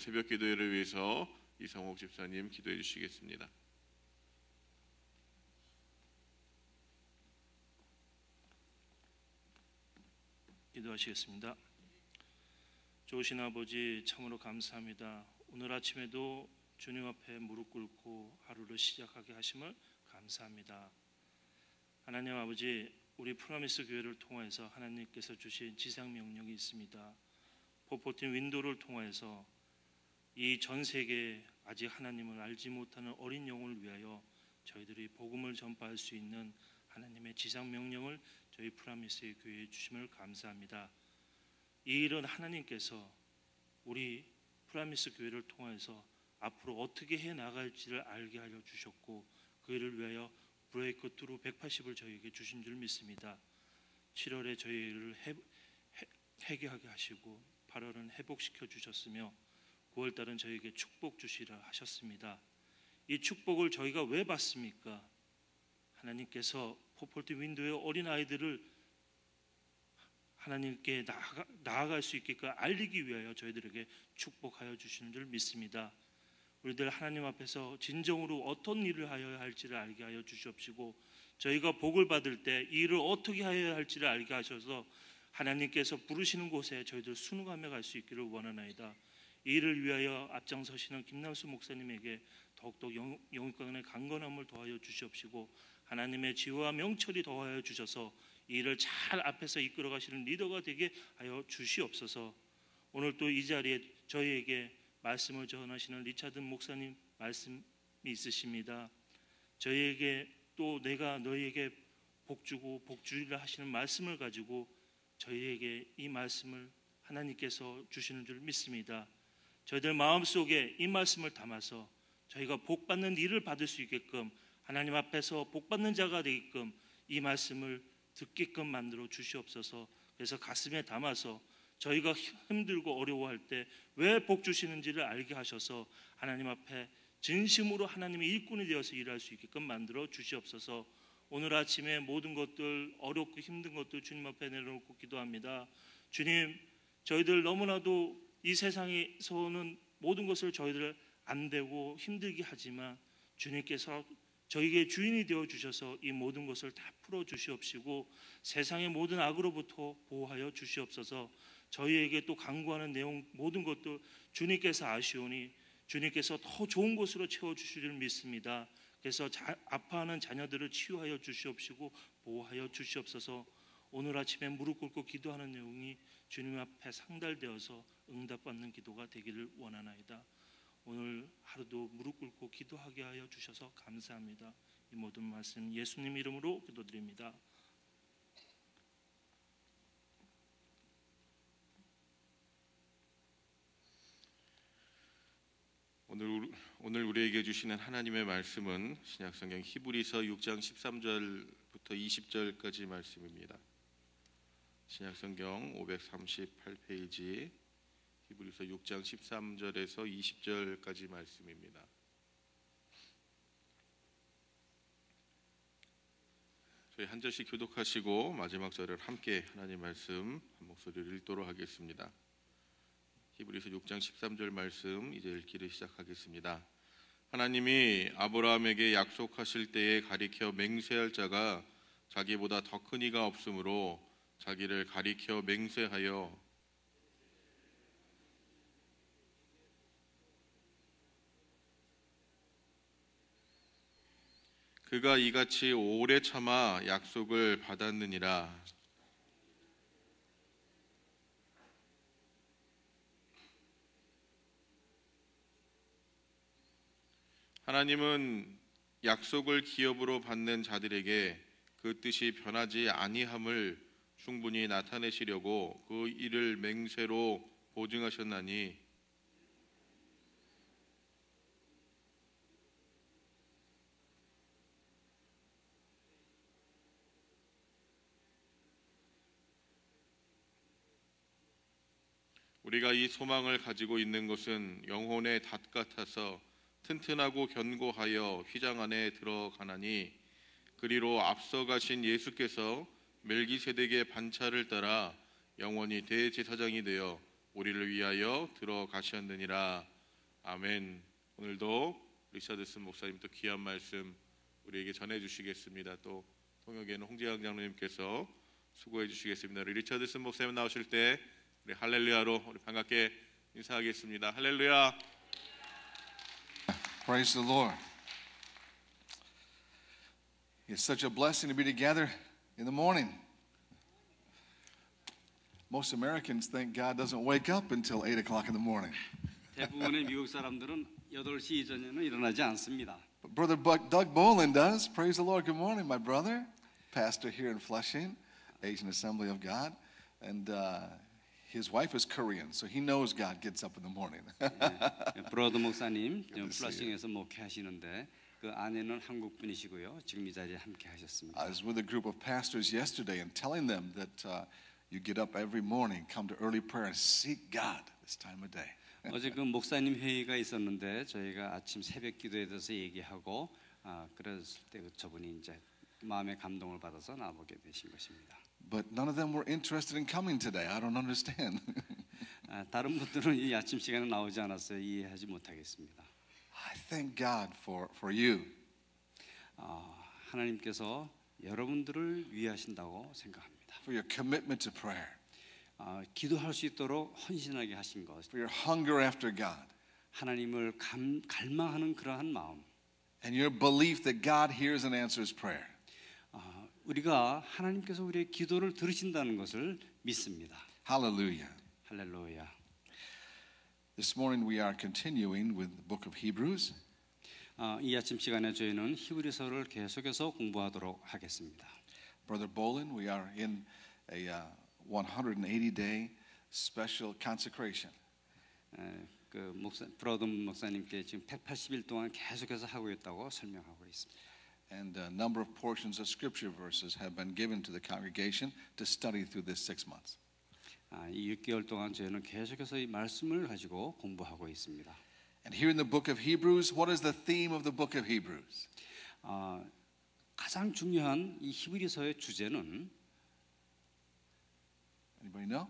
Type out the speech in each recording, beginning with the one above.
새벽 기도회를 위해서 이성옥 집사님 기도해 주시겠습니다. 기도하시겠습니다. 좋으신 아버지, 참으로 감사합니다. 오늘 아침에도 주님 앞에 무릎 꿇고 하루를 시작하게 하심을 감사합니다. 하나님 아버지, 우리 프라미스 교회를 통해서 하나님께서 주신 지상 명령이 있습니다. 포포틴 윈도를 통해서 이 전 세계에 아직 하나님을 알지 못하는 어린 영혼을 위하여 저희들이 복음을 전파할 수 있는 하나님의 지상 명령을 저희 프라미스의 교회에 주심을 감사합니다. 이 일은 하나님께서 우리 프라미스 교회를 통해서 앞으로 어떻게 해 나갈지를 알게 하여 주셨고, 그 일을 위하여 브레이크 트루 180을 저희에게 주신 줄 믿습니다. 7월에 저희를 회개하게 하시고 8월은 회복시켜 주셨으며 9월달은 저희에게 축복 주시라 하셨습니다. 이 축복을 저희가 왜 받습니까? 하나님께서 포폴트 윈도의 어린아이들을 하나님께 나아갈 수 있게끔 알리기 위하여 저희들에게 축복하여 주시는 줄 믿습니다. 우리들 하나님 앞에서 진정으로 어떤 일을 하여야 할지를 알게 하여 주시옵시고, 저희가 복을 받을 때 이 일을 어떻게 하여야 할지를 알게 하셔서 하나님께서 부르시는 곳에 저희들 순응하며 갈 수 있기를 원하나이다. 이 일을 위하여 앞장서시는 김남수 목사님에게 더욱더 영육간의 강건함을 더하여 주시옵시고, 하나님의 지혜와 명철이 더하여 주셔서 이 일을 잘 앞에서 이끌어 가시는 리더가 되게 하여 주시옵소서. 오늘 또 이 자리에 저희에게 말씀을 전하시는 리차드 목사님 말씀이 있으십니다. 저희에게 또 내가 너희에게 복주고 복주리라 하시는 말씀을 가지고 저희에게 이 말씀을 하나님께서 주시는 줄 믿습니다. 저희들 마음속에 이 말씀을 담아서 저희가 복받는 일을 받을 수 있게끔 하나님 앞에서 복받는 자가 되게끔 이 말씀을 듣게끔 만들어 주시옵소서. 그래서 가슴에 담아서 저희가 힘들고 어려워할 때 왜 복 주시는지를 알게 하셔서 하나님 앞에 진심으로 하나님의 일꾼이 되어서 일할 수 있게끔 만들어 주시옵소서. 오늘 아침에 모든 것들 어렵고 힘든 것들 주님 앞에 내려놓고 기도합니다. 주님, 저희들 너무나도 이 세상에서는 모든 것을 저희들 안 되고 힘들게 하지만 주님께서 저희에게 주인이 되어 주셔서 이 모든 것을 다 풀어 주시옵시고 세상의 모든 악으로부터 보호하여 주시옵소서. 저희에게 또 강구하는 내용 모든 것도 주님께서 아시오니 주님께서 더 좋은 곳으로 채워주실 줄 믿습니다. 그래서 아파하는 자녀들을 치유하여 주시옵시고 보호하여 주시옵소서. 오늘 아침에 무릎 꿇고 기도하는 내용이 주님 앞에 상달되어서 응답받는 기도가 되기를 원하나이다. 오늘 하루도 무릎 꿇고 기도하게 하여 주셔서 감사합니다. 이 모든 말씀 예수님 이름으로 기도드립니다. 오늘 우리에게 주시는 하나님의 말씀은 신약성경 히브리서 6장 13절부터 20절까지 말씀입니다. 신약성경 538페이지 히브리서 6장 13절에서 20절까지 말씀입니다. 저희 한 절씩 교독하시고 마지막 절을 함께 하나님 말씀 한 목소리를 읽도록 하겠습니다. 히브리서 6장 13절 말씀 이제 읽기를 시작하겠습니다. 하나님이 아브라함에게 약속하실 때에 가리켜 맹세할 자가 자기보다 더 큰 이가 없으므로 자기를 가리켜 맹세하여 그가 이같이 오래 참아 약속을 받았느니라. 하나님은 약속을 기업으로 받는 자들에게 그 뜻이 변하지 아니함을 충분히 나타내시려고 그 일을 맹세로 보증하셨나니 우리가 이 소망을 가지고 있는 것은 영혼의 닷 같아서 튼튼하고 견고하여 휘장 안에 들어가나니 그리로 앞서가신 예수께서 멜기세덱의 반차를 따라 영원히 대제사장이 되어 우리를 위하여 들어가셨느니라. 아멘. 오늘도 리차드슨 목사님 또 귀한 말씀 우리에게 전해주시겠습니다. 또 통역에는 홍재학 장로님께서 수고해 주시겠습니다. 우리 리차드슨 목사님 나오실 때 우리 할렐루야로 우리 반갑게 인사하겠습니다. 할렐루야. Praise the Lord. It's such a blessing to be together in the morning. Most Americans think God doesn't wake up until 8 o'clock in the morning. 대부분의 미국 사람들은 8시 이전에는 일어나지 않습니다. But Brother Doug Bolin does. Praise the Lord. Good morning, my brother. Pastor here in Flushing, Asian Assembly of God. And his wife is Korean, so he knows God gets up in the morning. 브로더 목사님 Good to see 플러싱에서 목회하시는데 그 아내는 한국 분이시고요. 지금 이 자리에 함께 하셨습니다. I was with a group of pastors yesterday and telling them that you get up every morning, come to early prayer and seek God this time of day. 어제 그 목사님 회의가 있었는데 저희가 아침 새벽 기도에 대해서 얘기하고 그랬을 때 저분이 이제 마음의 감동을 받아서 나보게 되신 것입니다. But none of them were interested in coming today. I don't understand. 다른 분들은 이 아침 시간에 나오지 않았어요. 이해하지 못하겠습니다. I thank God for you. 하나님께서 여러분들을 위하신다고 생각합니다. For your commitment to prayer. 기도할 수 있도록 헌신하게 하신 것, For your hunger after God. 하나님을 갈망하는 그러한 마음, And your belief that God hears and answers prayer. 우리가 하나님께서 우리의 기도를 들으신다는 것을 믿습니다. Hallelujah. 할렐루야. This morning we are continuing with the book of Hebrews. 이 아침 시간에 저희는 히브리서를 계속해서 공부하도록 하겠습니다. Brother Bolin, we are in a 180-day special consecration. 그 브라우든 목사님께 지금 180일 동안 계속해서 하고 있다고 설명하고 있습니다. And a number of portions of scripture verses have been given to the congregation to study through this 6 months. 이 6개월 동안 저희는 계속해서 이 말씀을 가지고 공부하고 있습니다. And here in the book of Hebrews, what is the theme of the book of Hebrews? 가장 중요한 이 히브리서의 주제는 Anybody know?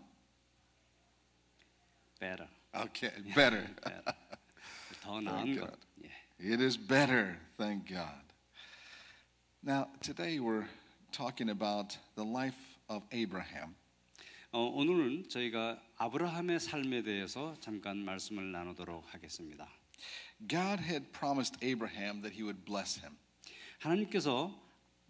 better, Okay, better. 더 나은 것. 예. It is better, thank God. Now, today we're talking about the life of Abraham. 오늘은 저희가 아브라함의 삶에 대해서 잠깐 말씀을 나누도록 하겠습니다. God had promised Abraham that he would bless him. 하나님께서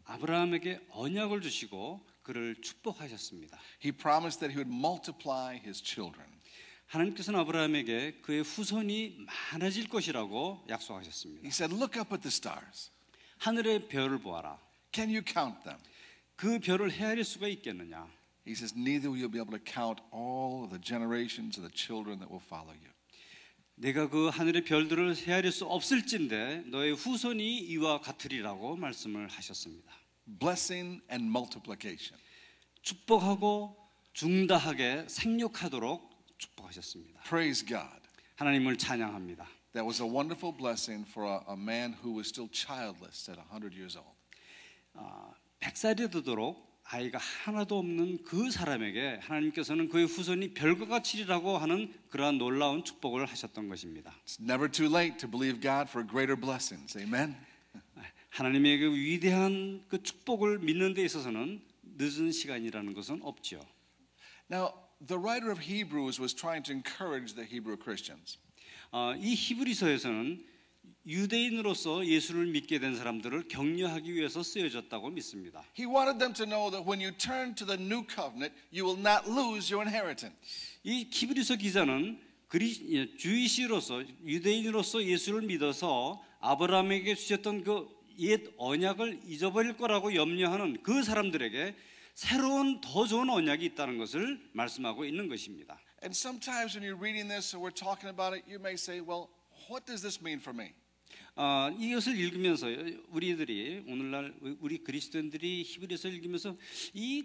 아브라함에게 언약을 주시고 그를 축복하셨습니다. He promised that he would multiply his children. 하나님께서는 아브라함에게 그의 후손이 많아질 것이라고 약속하셨습니다. He said, look up at the stars. 하늘의 별을 보아라. Can you count them? 그 별을 헤아릴 수가 있겠느냐? He says, neither will you be able to count all of the generations of the children that will follow you. 내가 그 하늘의 별들을 헤아릴 수 없을진데 너의 후손이 이와 같으리라고 말씀을 하셨습니다. Blessing and multiplication. 축복하고 중다하게 생육하도록 축복하셨습니다. Praise God. 하나님을 찬양합니다. That was a wonderful blessing for a man who was still childless at 100 years old. 100살이 되도록 아이가 하나도 없는 그 사람에게 하나님께서는 그의 후손이 별과 같이리라고 하는 그러한 놀라운 축복을 하셨던 것입니다. It's never too late to believe God for greater blessings. Amen. 하나님의 그 위대한 그 축복을 믿는 데 있어서는 늦은 시간이라는 것은 없죠. Now, the writer of Hebrews was trying to encourage the Hebrew Christians. 이 히브리서에서는 유대인으로서 예수를 믿게 된 사람들을 격려하기 위해서 쓰여졌다고 믿습니다. He wanted them to know that when you turn to the new covenant, you will not lose your inheritance. 이 히브리서 기자는 주이시로서 유대인으로서 예수를 믿어서 아브라함에게 주셨던 그 옛 언약을 잊어버릴 거라고 염려하는 그 사람들에게 새로운 더 좋은 언약이 있다는 것을 말씀하고 있는 것입니다. And sometimes when you're reading this or we're talking about it, you may say, well, what does this mean for me? 이것을 읽으면서 우리들이 오늘날 우리 그리스도인들이 히브리서를 읽으면서 이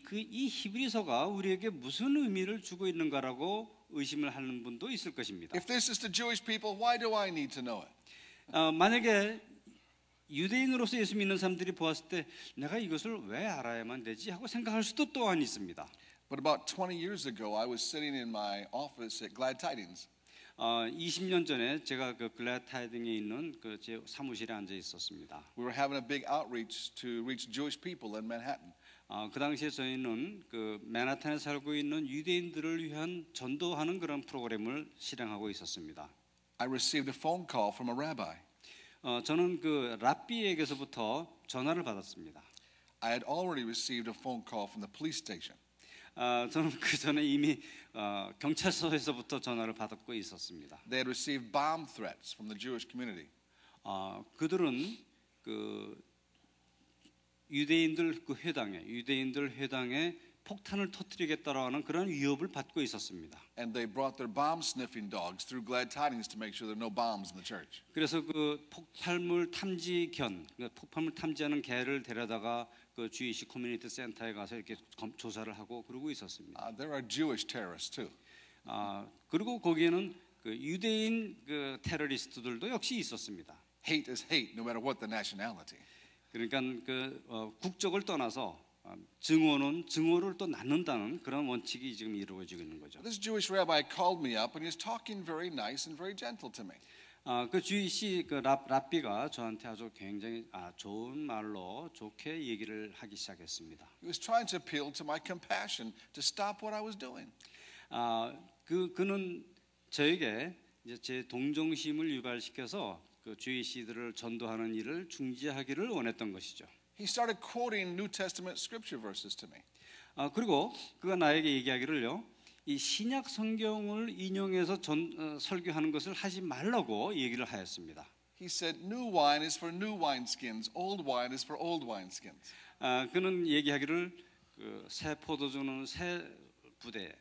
히브리서가 우리에게 무슨 의미를 주고 있는가라고 의심을 하는 분도 있을 것입니다. If this is to Jewish people, why do I need to know it? 만약에 유대인으로서 예수 믿는 사람들이 보았을 때 내가 이것을 왜 알아야만 되지 하고 생각할 수도 또한 있습니다. But about 20 years ago, I was sitting in my office at Glad Tidings. 20년 전에 제가 그 글래타이딩에 있는 그 제 사무실에 앉아 있었습니다. We were having a big outreach to reach Jewish people in Manhattan. 그 당시에 저희는 그 맨하탄에 살고 있는 유대인들을 위한 전도하는 그런 프로그램을 실행하고 있었습니다. I received a phone call from a rabbi. 저는 그 랍비에게서부터 전화를 받았습니다. I had already received a phone call from the police station. 저는 그 전에 이미 경찰서에서부터 전화를 받고 있었습니다. They had received bomb threats from the Jewish community. 그들은 그 유대인들 회당에 폭탄을 터뜨리겠다라는 그런 위협을 받고 있었습니다. And they brought their bomb sniffing dogs through Glad Tidings to make sure there are no bombs in the church. 그래서 그 폭발물 탐지하는 개를 데려다가 그 주이시 커뮤니티 센터에 가서 이렇게 조사를 하고 그러고 있었습니다. There are Jewish terrorists too. 그리고 거기에는 그 유대인 그 테러리스트들도 역시 있었습니다. Hate is hate, no matter what the nationality. 그러니까 그 국적을 떠나서 증오는 증오를 또 낳는다는 그런 원칙이 지금 이루어지고 있는 거죠. This Jewish rabbi called me up and he was talking very nice and very gentle to me. 그 주이시 그 랍비가 저한테 아주 굉장히 좋은 말로 좋게 얘기를 하기 시작했습니다. He was trying to appeal to my compassion to stop what I was doing. 그는 저에게 이제 제 동정심을 유발시켜서 그 주이시들을 전도하는 일을 중지하기를 원했던 것이죠. he started quoting New Testament scripture verses to me. 그리고 그가 나에게 얘기하기를요. 이 신약 성경을 인용해서 설교하는 것을 하지 말라고 얘기를 하였습니다. He said, new wine is for new wineskins, old wine is for old wineskins. 그는 얘기하기를 새 포도주는 새 부대,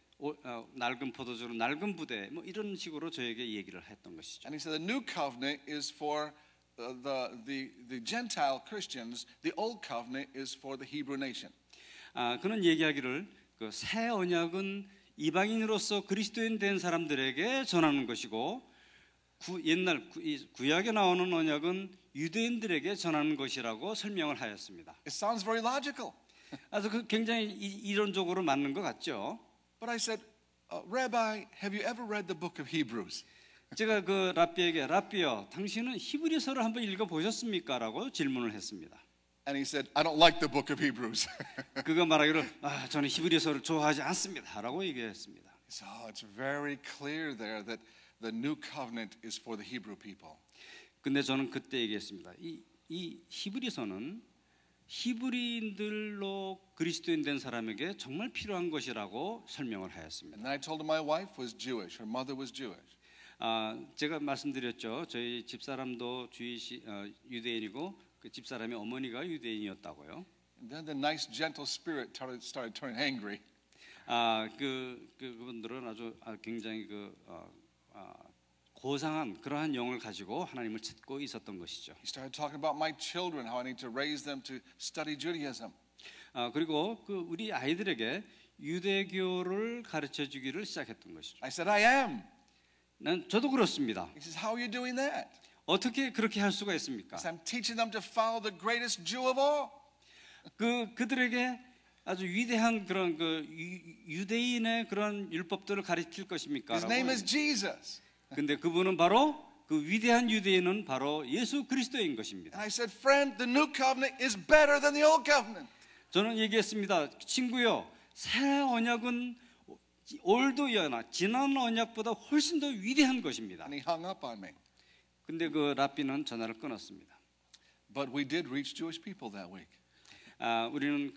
낡은 포도주는 낡은 부대, 뭐 이런 식으로 저에게 얘기를 했던 것이죠. And he said, the new covenant is for the Gentile Christians, the old covenant is for the Hebrew nation. 그는 얘기하기를 그 새 언약은 이방인으로서 그리스도인 된 사람들에게 전하는 것이고 옛날 구약에 나오는 언약은 유대인들에게 전하는 것이라고 설명을 하였습니다. It sounds very logical. 아주 굉장히 이론적으로 맞는 것 같죠. But I said, Rabbi, have you ever read the book of Hebrews? 제가 그 랍비에게 랍비요, 당신은 히브리서를 한번 읽어 보셨습니까? 라고 질문을 했습니다. And he said, I don't like the book of Hebrews. 그가 말하기를 저는 히브리서를 좋아하지 않습니다라고 얘기했습니다. So it's very clear there that the new covenant is for the Hebrew people. 근데 저는 그때 얘기했습니다. 이 히브리서는 히브리인들로 그리스도인 된 사람에게 정말 필요한 것이라고 설명을 하였습니다. And then I told him my wife was Jewish, her mother was Jewish. 제가 말씀드렸죠. 저희 집사람도 유대인이고 그 집사람의 어머니가 유대인이었다고요. And then the nice gentle spirit started turning angry. 그분들은 아주 굉장히 고상한 그러한 영을 가지고 하나님을 찾고 있었던 것이죠. He started talking about my children, how I need to raise them to study Judaism. 그리고 우리 아이들에게 유대교를 가르쳐 주기를 시작했던 것이죠. I said, I am. 저도 그렇습니다. He says, how are you doing that? 어떻게 그렇게 할 수가 있습니까? He said, I'm teaching them to follow the greatest Jew of all. 그들에게 아주 위대한 그런 유대인의 그런 율법들을 가르칠 것입니까? His name is Jesus. 근데 그분은 바로 그 위대한 유대인은 바로 예수 그리스도인 것입니다. And I said, friend, the new covenant is better than the old covenant. 저는 얘기했습니다. 친구요, 새 언약은 올드여나 지난 언약보다 훨씬 더 위대한 것입니다. And he hung up on me. 근데 그 랍비는 전화를 끊었습니다. But we did reach Jewish people that week. 우리는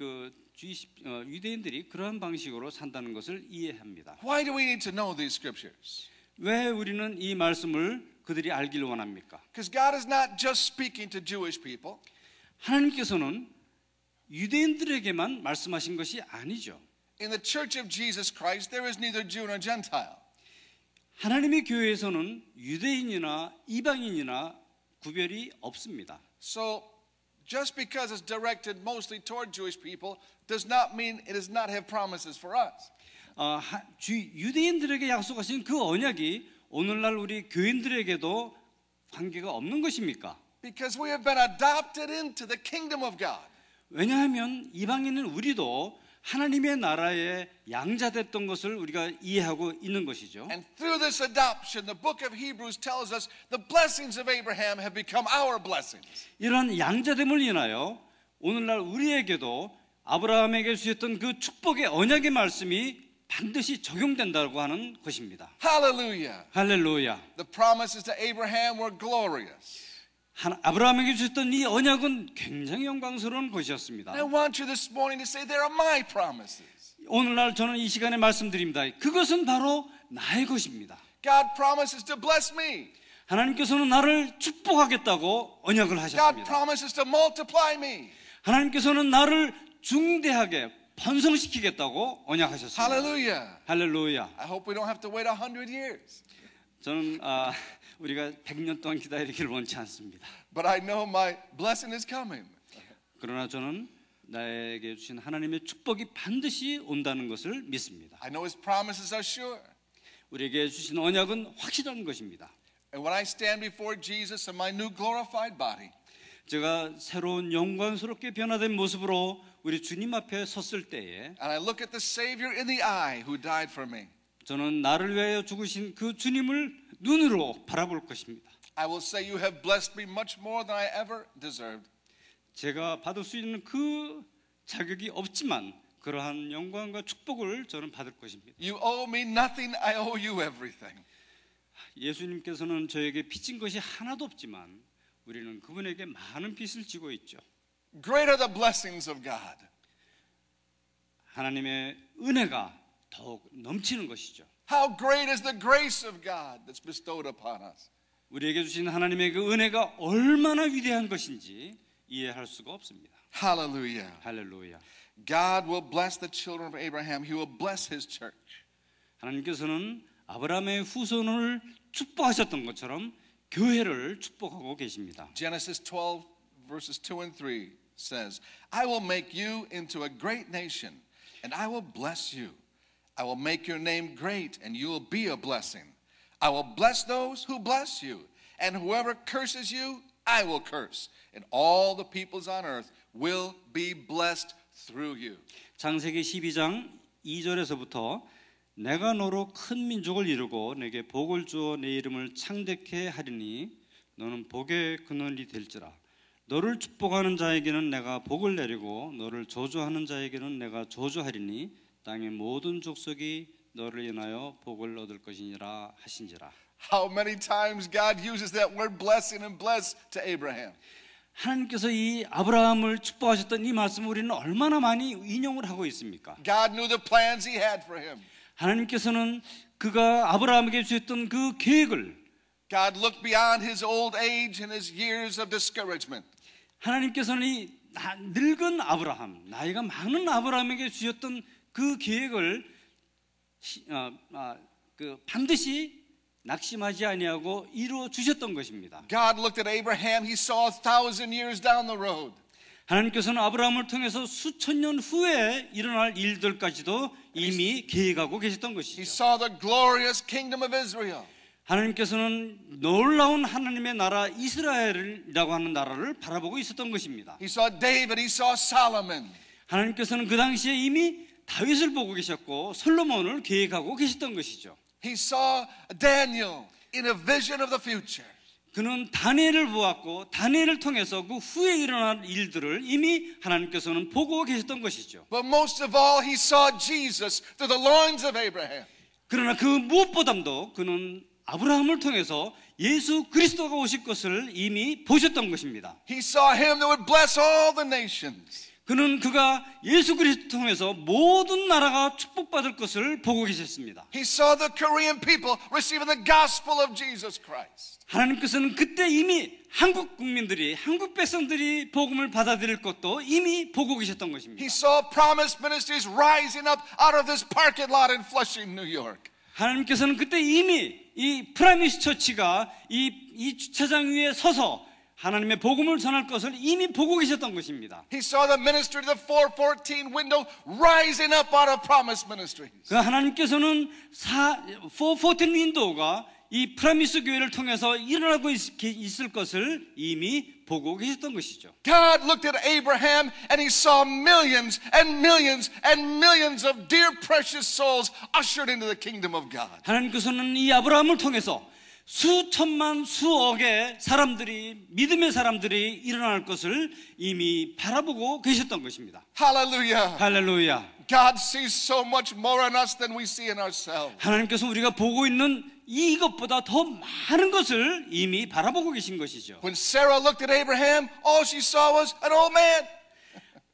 유대인들이 그러한 방식으로 산다는 것을 이해합니다. Why do we need to know these scriptures? 왜 우리는 이 말씀을 그들이 알기를 원합니까? Because God is not just speaking to Jewish people. 하나님께서는 유대인들에게만 말씀하신 것이 아니죠. In the church of Jesus Christ, there is neither Jew nor Gentile. 하나님의 교회에서는 유대인이나 이방인이나 구별이 없습니다. So just because it's directed mostly toward Jewish people does not mean it does not have promises for us. 유대인들에게 약속하신 그 언약이 오늘날 우리 교인들에게도 관계가 없는 것입니까? Because we have been adopted into the kingdom of God. 왜냐하면 이방인은 우리도 하나님의 나라의 양자됐던 것을 우리가 이해하고 있는 것이죠. And through this adoption, the book of Hebrews tells us the blessings of Abraham have become our blessings. 이런 양자됨을 인하여 오늘날 우리에게도 아브라함에게 주셨던 그 축복의 언약의 말씀이 반드시 적용된다고 하는 것입니다. Hallelujah. 할렐루야. The promises to Abraham were glorious. 아브라함에게 주셨던 이 언약은 굉장히 영광스러운 것이었습니다. And I want you this morning to say, they are my promises. 오늘날 저는 이 시간에 말씀드립니다. 그것은 바로 나의 것입니다. God promises to bless me. 하나님께서는 나를 축복하겠다고 언약을 God 하셨습니다. promises to multiply me. 하나님께서는 나를 중대하게 번성시키겠다고 언약하셨습니다. Hallelujah. 할렐루야. I hope we don't have to wait 100 years. 저는 우리가 100년 동안 기다리기를 원치 않습니다. But I know my blessing is coming. 그러나 저는 나에게 주신 하나님의 축복이 반드시 온다는 것을 믿습니다. I know His promises are sure. 우리에게 주신 언약은 확실한 것입니다. And when I stand before Jesus in my new glorified body, 제가 새로운 영광스럽게 변화된 모습으로 우리 주님 앞에 섰을 때에 and I look at the Savior in the eye who died for me, 저는 나를 위하여 죽으신 그 주님을 눈으로 바라볼 것입니다. I will say, you have blessed me much more than I ever deserved. 제가 받을 수 있는 그 자격이 없지만 그러한 영광과 축복을 저는 받을 것입니다. You owe me nothing, I owe you everything. 예수님께서는 저에게 빚진 것이 하나도 없지만 우리는 그분에게 많은 빚을 지고 있죠. great are the blessings of God. 하나님의 은혜가 더욱 넘치는 것이죠. How great is the grace of God that's bestowed upon us. 우리에게 주신 하나님의 그 은혜가 얼마나 위대한 것인지 이해할 수가 없습니다. Hallelujah. 할렐루야. God will bless the children of Abraham. He will bless his church. 하나님께서는 아브라함의 후손을 축복하셨던 것처럼 교회를 축복하고 계십니다. Genesis 12 verses 2 and 3 says, I will make you into a great nation, and I will bless you. I will make your name great, and you will be a blessing. I will bless those who bless you, and whoever curses you, I will curse. And all the peoples on earth will be blessed through you. 창세기 12장 2절에서부터 내가 너로 큰 민족을 이루고 내게 복을 주어 내 이름을 창대케 하리니 너는 복의 근원이 될지라. 너를 축복하는 자에게는 내가 복을 내리고 너를 저주하는 자에게는 내가 저주하리니 땅의 모든 족속이 너를 인하여 복을 얻을 것이니라 하신지라. How many times God uses that word blessing and bless to Abraham? 하나님께서 이 아브라함을 축복하셨던 이 말씀을 우리는 얼마나 많이 인용을 하고 있습니까? God knew the plans he had for him. 하나님께서는 그가 아브라함에게 주셨던 그 계획을 God looked beyond his old age and his years of discouragement. 하나님께서는 이 늙은 아브라함, 나이가 많은 아브라함에게 주셨던 그 계획을 반드시 낙심하지 아니하고 이루어 주셨던 것입니다. God looked at Abraham. He saw 1,000 years down the road. 하나님께서는 아브라함을 통해서 수천 년 후에 일어날 일들까지도 이미 계획하고 계셨던 He 것이죠. saw the glorious kingdom of Israel. 하나님께서는 놀라운 하나님의 나라 이스라엘이라고 하는 나라를 바라보고 있었던 것입니다. He saw David. He saw Solomon. 하나님께서는 그 당시에 이미 다윗을 보고 계셨고 솔로몬을 계획하고 계셨던 것이죠. He saw Daniel in a vision of the future. 그는 다니엘을 보았고 다니엘을 통해서 그 후에 일어날 일들을 이미 하나님께서는 보고 계셨던 것이죠. But most of all, he saw Jesus through the loins of Abraham. 그러나 그 무엇보다도 그는 아브라함을 통해서 예수 그리스도가 오실 것을 이미 보셨던 것입니다. He saw him that would bless all the nations. 그가 예수 그리스도를 통해서 모든 나라가 축복받을 것을 보고 계셨습니다. He saw the Korean people receiving the gospel of Jesus Christ. 하나님께서는 그때 이미 한국 국민들이, 한국 백성들이 복음을 받아들일 것도 이미 보고 계셨던 것입니다. He saw promised ministries rising up out of this parking lot in Flushing, New York. 하나님께서는 그때 이미 이 프라미스 처치가 이 주차장 위에 서서 하나님의 복음을 전할 것을 이미 보고 계셨던 것입니다. He saw the ministry to the 414 window rising up out of promised ministries. 그 하나님께서는 414 윈도우가 이 프라미스 교회를 통해서 일어나고 있을 것을 이미 보고 계셨던 것이죠. God looked at Abraham and he saw millions and millions and millions of dear precious souls ushered into the kingdom of God. 하나님께서는 이 아브라함을 통해서 수천만 수억의 사람들이 믿음의 사람들이 일어날 것을 이미 바라보고 계셨던 것입니다. Hallelujah. 할렐루야. God sees so much more in us than we see in ourselves. 하나님께서 우리가 보고 있는 이것보다 더 많은 것을 이미 바라보고 계신 것이죠. When Sarah looked at Abraham, all she saw was an old man.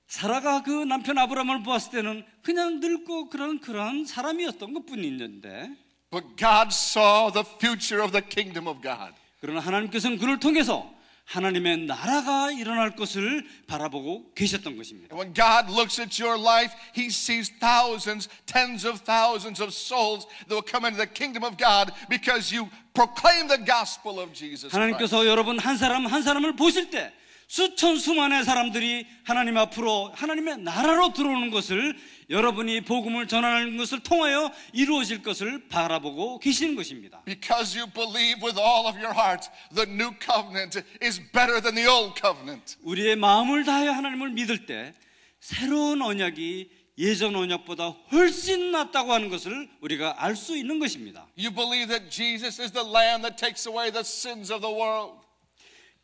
사라가 그 남편 아브라함을 보았을 때는 그냥 늙고 그런 사람이었던 것뿐인데, But God saw the future of the kingdom of God. 그러나 하나님께서는 그를 통해서 하나님의 나라가 일어날 것을 바라보고 계셨던 것입니다. And when God looks at your life, He sees thousands, tens of thousands of souls that will come into the kingdom of God because you proclaim the gospel of Jesus Christ. 하나님께서 여러분 한 사람 한 사람을 보실 때 수천 수만의 사람들이 하나님 앞으로 하나님의 나라로 들어오는 것을 여러분이 복음을 전하는 것을 통하여 이루어질 것을 바라보고 계시는 것입니다. Because you believe with all of your heart, the new covenant is better than the old covenant. 우리의 마음을 다하여 하나님을 믿을 때 새로운 언약이 예전 언약보다 훨씬 낫다고 하는 것을 우리가 알 수 있는 것입니다. You believe that Jesus is the Lamb that takes away the sins of the world.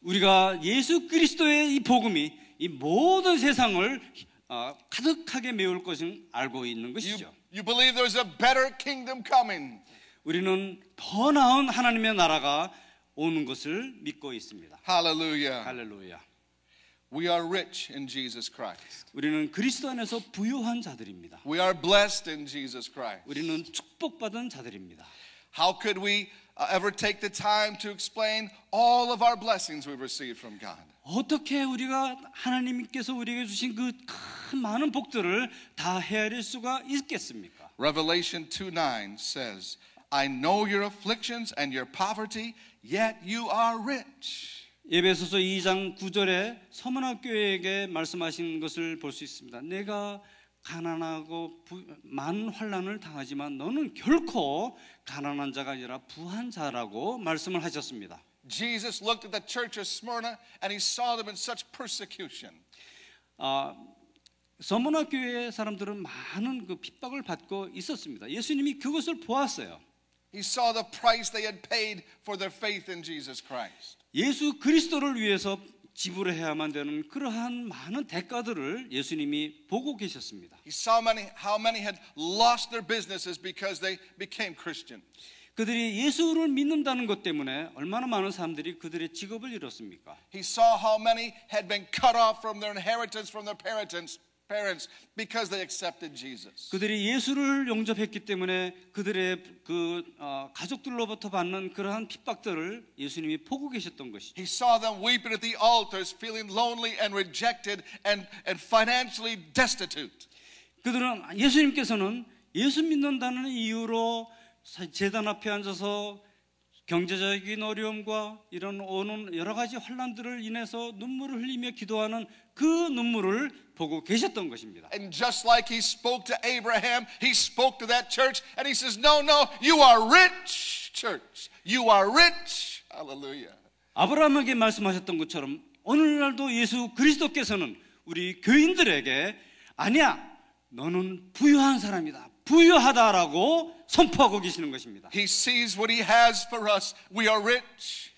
우리가 예수 그리스도의 이 복음이 이 모든 세상을 가득하게 메울 것을 알고 있는 것이죠. You believe there's a better kingdom coming. 우리는 더 나은 하나님의 나라가 오는 것을 믿고 있습니다. Hallelujah. 할렐루야. We are rich in Jesus Christ. 우리는 그리스도 안에서 부유한 자들입니다. We are blessed in Jesus Christ. 우리는 축복받은 자들입니다. How could we ever take the time to explain all of our blessings we've received from God? 어떻게 우리가 하나님께서 우리에게 주신 그 큰 많은 복들을 다 헤아릴 수가 있겠습니까? Revelation 2:9 says, I know your afflictions and your poverty, yet you are rich. 에베소서 2장 9절에 서문화 교회에게 말씀하신 것을 볼 수 있습니다. 내가 가난하고 많은 환난을 당하지만 너는 결코 가난한 자가 아니라 부한 자라고 말씀을 하셨습니다. Jesus looked at the church of Smyrna and he saw them in such persecution. 서문화 교회 사람들은 많은 그 핍박을 받고 있었습니다. 예수님이 그것을 보았어요. He saw the price they had paid for their faith in Jesus Christ. 예수 그리스도를 위해서 지불해야만 되는 그러한 많은 대가들을 예수님이 보고 계셨습니다. He saw how many had lost their businesses because they became Christians. 그들이 예수를 믿는다는 것 때문에 얼마나 많은 사람들이 그들의 직업을 잃었습니까? He saw how many had been cut off from their inheritance from their parents because they accepted Jesus. 그들이 예수를 영접했기 때문에 그들의 가족들로부터 받는 그러한 핍박들을 예수님이 보고 계셨던 것이죠. He saw them weeping at the altars, feeling lonely and rejected and financially destitute. 그들은 예수님께서는 예수 믿는다는 이유로 제단 앞에 앉아서 경제적인 어려움과 이런 오는 여러 가지 환난들을 인해서 눈물을 흘리며 기도하는 그 눈물을 보고 계셨던 것입니다. And just like he spoke to Abraham, he spoke to that church and he says, no, you are rich, church. You are rich. Hallelujah. 아브라함에게 말씀하셨던 것처럼 오늘날도 예수 그리스도께서는 우리 교인들에게 아니야, 너는 부유한 사람이다. 부유하다라고 선포하고 계시는 것입니다. He sees what he has for us. We are rich.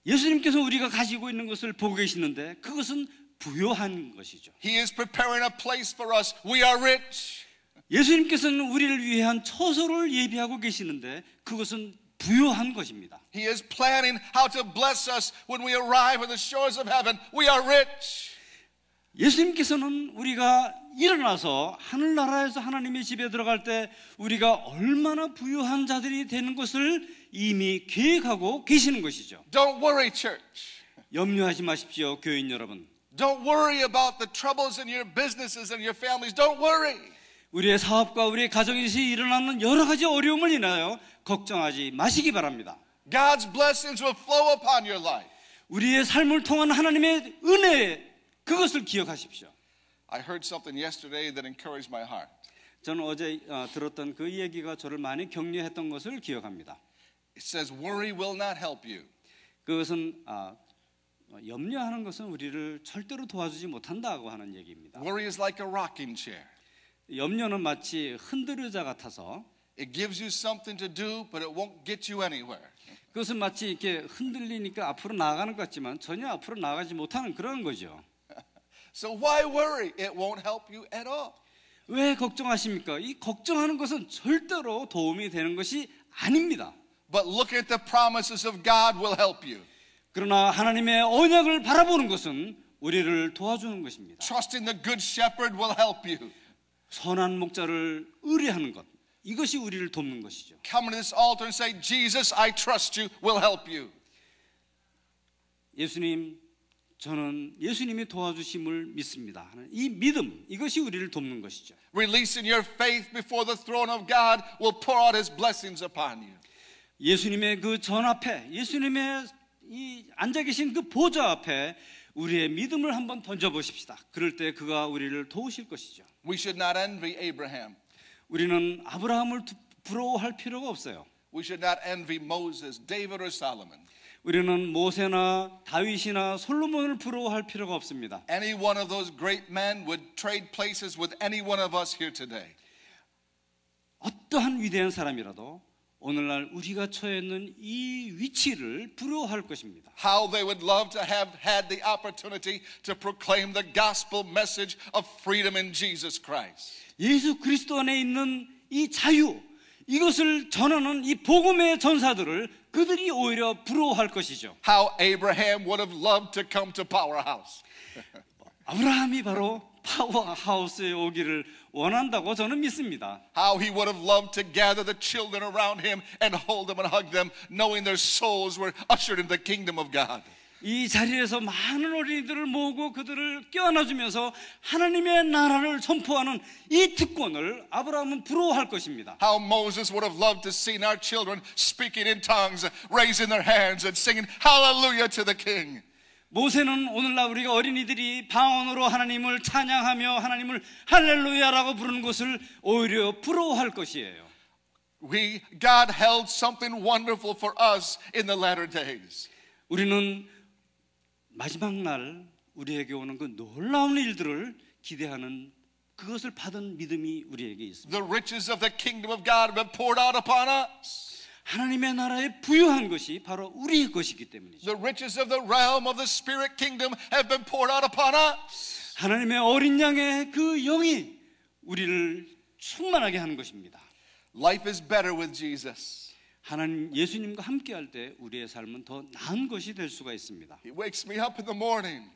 예수님께서 우리가 가지고 있는 것을 보고 계시는데 그것은 부유한 것이죠. He is preparing a place for us. We are rich. 예수님께서는 우리를 위한 처소를 예비하고 계시는데 그것은 부유한 것입니다. He is planning how to bless us when we arrive at the shores of heaven. We are rich. 예수님께서는 우리가 일어나서 하늘나라에서 하나님의 집에 들어갈 때 우리가 얼마나 부유한 자들이 되는 것을 이미 계획하고 계시는 것이죠. Don't worry, church. 염려하지 마십시오, 교인 여러분. Don't worry about the troubles in your businesses and your families. Don't worry. 우리의 사업과 우리의 가정에서 일어나는 여러 가지 어려움을 인하여 걱정하지 마시기 바랍니다. God's blessings will flow upon your life. 우리의 삶을 통한 하나님의 은혜, 그것을 기억하십시오. I heard something yesterday that encouraged my heart. 저는 어제 들었던 그 얘기가 저를 많이 격려했던 것을 기억합니다. It says, worry will not help you. 그것은 염려하는 것은 우리를 절대로 도와주지 못한다고 하는 얘기입니다. Worry is like a rocking chair. 염려는 마치 흔들의자 같아서 It gives you something to do, but it won't get you anywhere. 그것은 마치 이렇게 흔들리니까 앞으로 나아가는 것 같지만 전혀 앞으로 나아가지 못하는 그런 거죠. So why worry? It won't help you at all. 왜 걱정하십니까? 이 걱정하는 것은 절대로 도움이 되는 것이 아닙니다. But look at the promises of God will help you. 그러나 하나님의 언약을 바라보는 것은 우리를 도와주는 것입니다. Trusting the good shepherd will help you. 선한 목자를 의뢰하는 것, 이것이 우리를 돕는 것이죠. Come to this altar and say, Jesus, I trust you, will help you. 예수님, 저는 예수님이 도와주심을 믿습니다. 이 믿음, 이것이 우리를 돕는 것이죠. Releasing your faith before the throne of God will pour out his blessings upon you. 예수님의 그 전 앞에, 예수님의 이 앉아 계신 그 보좌 앞에 우리의 믿음을 한번 던져보십시다. 그럴 때 그가 우리를 도우실 것이죠. We should not envy Abraham. 우리는 아브라함을 부러워할 필요가 없어요. We should not envy Moses, David, or Solomon. 우리는 모세나 다윗이나 솔로몬을 부러워할 필요가 없습니다. Any one of those great men would trade places with any one of us here today. 어떠한 위대한 사람이라도 오늘날 우리가 처해 있는 이 위치를 부러워할 것입니다. How they would love to have had the opportunity to proclaim the gospel message of freedom in Jesus Christ. 예수 그리스도 안에 있는 이 자유, 이것을 전하는 이 복음의 전사들을 그들이 오히려 부러워할 것이죠. How Abraham would have loved to come to Powerhouse. 아브라함이 바로 파워하우스에 오기를 원한다고 저는 믿습니다. How he would have loved to gather the children around him and hold them and hug them, knowing their souls were ushered into the kingdom of God. 이 자리에서 많은 어린이들을 모으고 그들을 껴안아주면서 하나님의 나라를 선포하는 이 특권을 아브라함은 부러워할 것입니다. How Moses would have loved to see our children speaking in tongues, raising their hands and singing hallelujah to the King. 모세는 오늘날 우리가 어린이들이 방언으로 하나님을 찬양하며 하나님을 할렐루야라고 부르는 것을 오히려 부러워할 것이에요. God held something wonderful for us in the latter days. 우리는 마지막 날 우리에게 오는 그 놀라운 일들을 기대하는 그것을 받은 믿음이 우리에게 있습니다. The riches of the kingdom of God have been poured out upon us. 하나님의 나라에 부유한 것이 바로 우리의 것이기 때문이죠. The riches of the realm of the spirit kingdom have been poured out upon us. 하나님의 어린 양의 그 영이 우리를 충만하게 하는 것입니다. Life is better with Jesus. 하나님 예수님과 함께할 때 우리의 삶은 더 나은 것이 될 수가 있습니다. He wakes me up in the morning.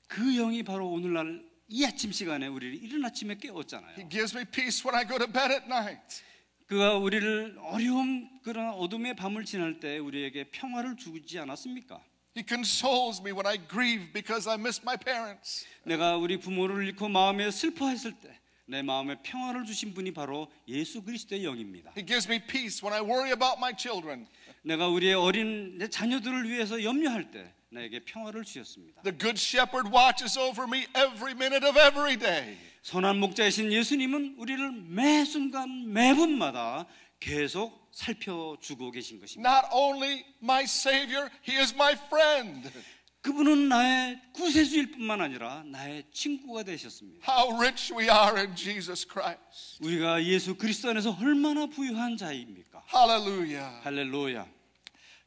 그 영이 바로 오늘날 이 아침 시간에 우리를 이른 아침에 깨웠잖아요. He gives me peace when I go to bed at night. 그가 우리를 어려움 그런 어둠의 밤을 지날 때 우리에게 평화를 주지 않았습니까? He consoles me when I grieve because I miss my parents. 내가 우리 부모를 잃고 마음에 슬퍼했을 때 내 마음에 평화를 주신 분이 바로 예수 그리스도의 영입니다. He gives me peace when I worry about my children. 내가 우리의 어린 내 자녀들을 위해서 염려할 때 나에게 평화를 주셨습니다. The good shepherd watches over me every minute of every day. 선한 목자이신 예수님은 우리를 매 순간 매분마다 계속 살펴주고 계신 것입니다. Not only my Savior, He is my friend. 그분은 나의 구세주일 뿐만 아니라 나의 친구가 되셨습니다. How rich we are in Jesus Christ. 우리가 예수 그리스도 안에서 얼마나 부유한 자입니까? Hallelujah. 할렐루야.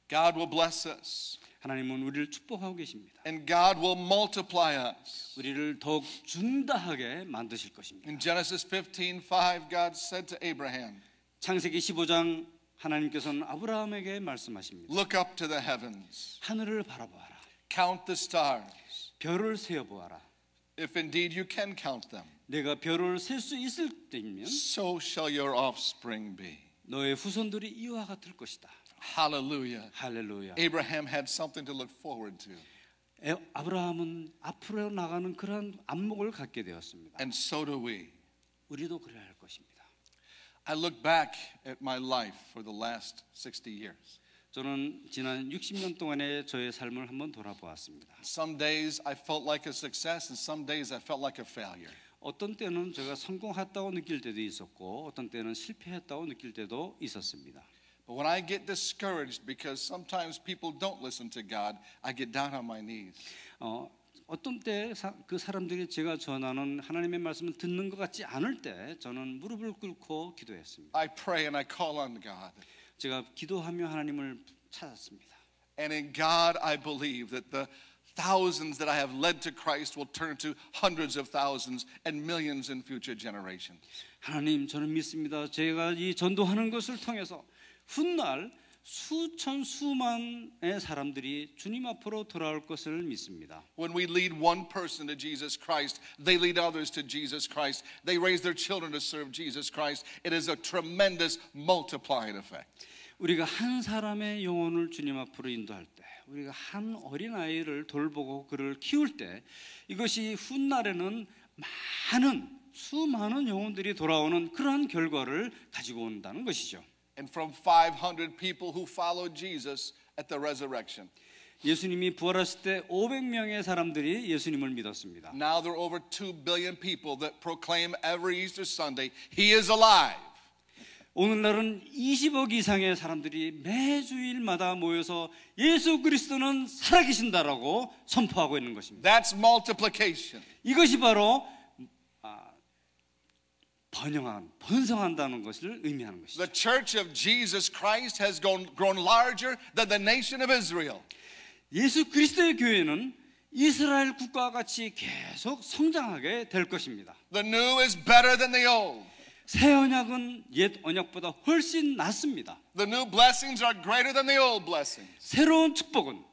God will bless us. 하나님은 우리를 축복하고 계십니다. And God will multiply us. 우리를 더욱 준다하게 만드실 것입니다. In Genesis 15:5, God said to Abraham, 창세기 15장 하나님께서는 아브라함에게 말씀하십니다. look up to the heavens, 하늘을 바라보아라. count the stars, 별을 세어보아라. if indeed you can count them. 내가 별을 셀 수 있을 때이면 So shall your offspring be. 너의 후손들이 이와 같을 것이다. Hallelujah. 할렐루야. Abraham had something to look forward to. 아브라함은 앞으로 나가는 그런 안목을 갖게 되었습니다. And so do we. 우리도 그래야 할 것입니다. I look back at my life for the last 60 years. 저는 지난 60년 동안의 저의 삶을 한번 돌아보았습니다. Some days I felt like a success and some days I felt like a failure. 어떤 때는 제가 성공했다고 느낄 때도 있었고 어떤 때는 실패했다고 느낄 때도 있었습니다. But when I get discouraged because sometimes people don't listen to God, I get down on my knees. 어떤 때 그 사람들이 제가 전하는 하나님의 말씀을 듣는 것 같지 않을 때 저는 무릎을 꿇고 기도했습니다. I pray and I call on God. 제가 기도하며 하나님을 찾았습니다. And in God I believe that the thousands that I have led to Christ will turn to hundreds of thousands and millions in future generations. 하나님, 저는 믿습니다. 제가 이 전도하는 것을 통해서 훗날 수천 수만의 사람들이 주님 앞으로 돌아올 것을 믿습니다. When we lead one person to Jesus Christ, they lead others to Jesus Christ. They raise their children to serve Jesus Christ. It is a tremendous multiplying effect. 우리가 한 사람의 영혼을 주님 앞으로 인도할 때, 우리가 한 어린아이를 돌보고 그를 키울 때 이것이 훗날에는 수많은 영혼들이 돌아오는 그러한 결과를 가지고 온다는 것이죠. And from 500 people who followed Jesus at the resurrection, 예수님이 부활하실 때 500명의 사람들이 예수님을 믿었습니다. now there are over 2 billion people that proclaim every Easter Sunday, He is alive. 오늘날은 20억 이상의 사람들이 매주일마다 모여서 예수 그리스도는 살아계신다라고 선포하고 있는 것입니다. That's multiplication. 이것이 바로 번성한다는 것을 의미하는 것이죠. The church of Jesus Christ has grown larger than the nation of Israel. 예수 그리스도의 교회는 이스라엘 국가와 같이 계속 성장하게 될 것입니다. The new is better than the old. 새 언약은 옛 언약보다 훨씬 낫습니다. The new blessings are greater than the old blessings. 새로운 축복은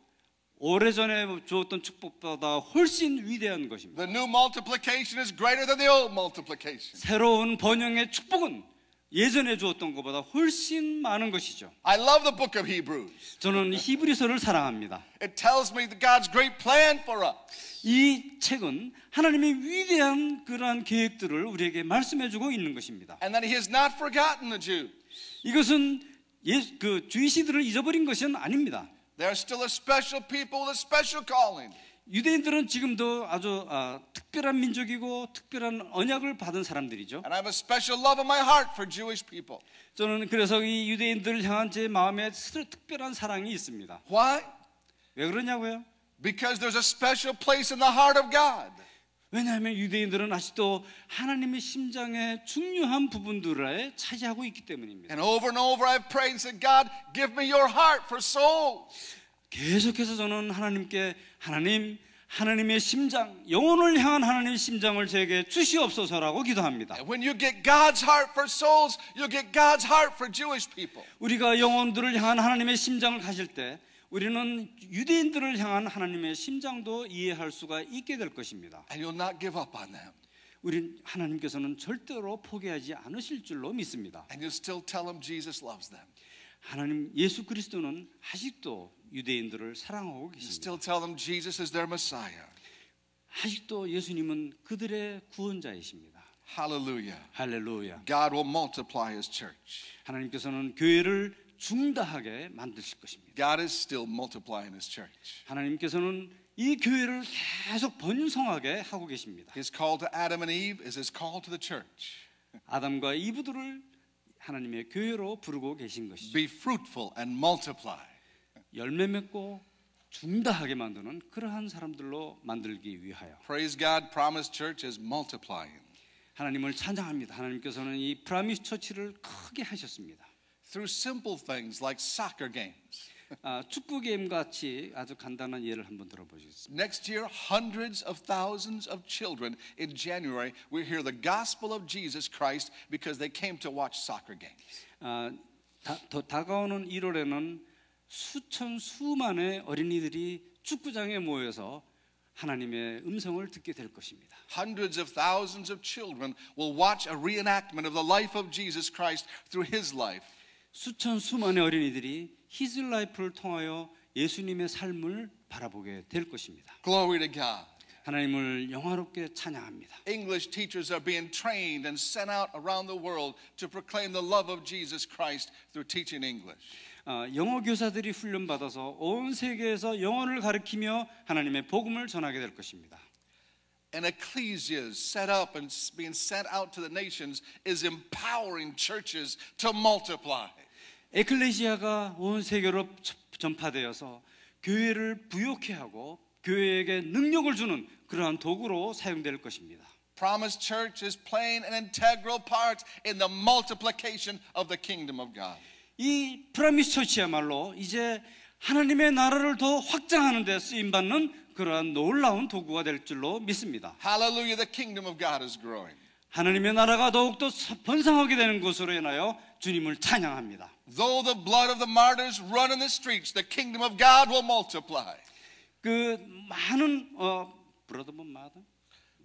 오래전에 주었던 축복보다 훨씬 위대한 것입니다. The new multiplication is greater than the old multiplication. 새로운 번영의 축복은 예전에 주었던 것보다 훨씬 많은 것이죠. I love the book of Hebrews. 저는 히브리서를 사랑합니다. It tells me God's great plan for us. 이 책은 하나님의 위대한 그러한 계획들을 우리에게 말씀해주고 있는 것입니다. And that He has not forgotten the Jews. 이것은 그 주이시들을 잊어버린 것은 아닙니다. They are still a special people with a special calling. 유대인들은 지금도 아주 특별한 민족이고 특별한 언약을 받은 사람들이죠. And I have a special love in my heart for Jewish people. 저는 그래서 이 유대인들을 향한 제 마음에 특별한 사랑이 있습니다. Why? 왜 그러냐고요? Because there's a special place in the heart of God. 왜냐하면 유대인들은 아직도 하나님의 심장의 중요한 부분들에 차지하고 있기 때문입니다. And over I've prayed and said, God, give me your heart for souls. 계속해서 저는 하나님께 하나님의 심장, 영혼을 향한 하나님의 심장을 제게 주시옵소서라고 기도합니다. And when you get God's heart for souls, you'll get God's heart for Jewish people. 우리가 영혼들을 향한 하나님의 심장을 가질 때 우리는 유대인들을 향한 하나님의 심장도 이해할 수가 있게 될 것입니다. And you'll not give up on them. 우리 하나님께서는 절대로 포기하지 않으실 줄로 믿습니다. And you'll still tell them Jesus loves them. 하나님 예수 그리스도는 아직도 유대인들을 사랑하고 You 계십니다. still tell them Jesus is their Messiah. 아직도 예수님은 그들의 구원자이십니다. Hallelujah. 할렐루야. God will multiply His church. 하나님께서는 교회를 중다하게 만드실 것입니다. God is still multiplying His church. 하나님께서는 이 교회를 계속 번성하게 하고 계십니다. His call to Adam and Eve is His call to the church. 아담과 이브들을 하나님의 교회로 부르고 계신 것이죠. Be fruitful and multiply. 열매 맺고 중다하게 만드는 그러한 사람들로 만들기 위하여 Praise God, Promise Church is multiplying. 하나님을 찬양합니다. 하나님께서는 이 프라미스 처치를 크게 하셨습니다. Through simple things like soccer games. 축구 게임 같이 아주 간단한 예를 한번 들어보시겠습니다. Next year, hundreds of thousands of children in January will hear the gospel of Jesus Christ because they came to watch soccer games. 더 다가오는 1월에는 수만의 어린이들이 축구장에 모여서 하나님의 음성을 듣게 될 것입니다. Hundreds of thousands of children will watch a reenactment of the life of Jesus Christ through His life. 수만의 어린이들이 His Life를 통하여 예수님의 삶을 바라보게 될 것입니다. Glory to God. 하나님을 영화롭게 찬양합니다. English teachers are being trained and sent out around the world to proclaim the love of Jesus Christ through teaching English. 영어 교사들이 훈련받아서 온 세계에서 영어를 가르치며 하나님의 복음을 전하게 될 것입니다. And ecclesias set up and being sent out to the nations is empowering churches to multiply. 에클레시아가 온 세계로 전파되어서 교회를 부욕해 하고 교회에게 능력을 주는 그러한 도구로 사용될 것입니다. Promise Church is playing an integral part in the multiplication of the kingdom of God. 이 프라미스 처치야말로 이제 하나님의 나라를 더 확장하는 데 쓰임받는 그러한 놀라운 도구가 될 줄로 믿습니다. Hallelujah, the kingdom of God is growing. 하나님의 나라가 더욱더 번성하게 되는 것으로 인하여 주님을 찬양합니다. Though the blood of the martyrs run in the streets, the kingdom of God will multiply. 그 많은 브라더먼마다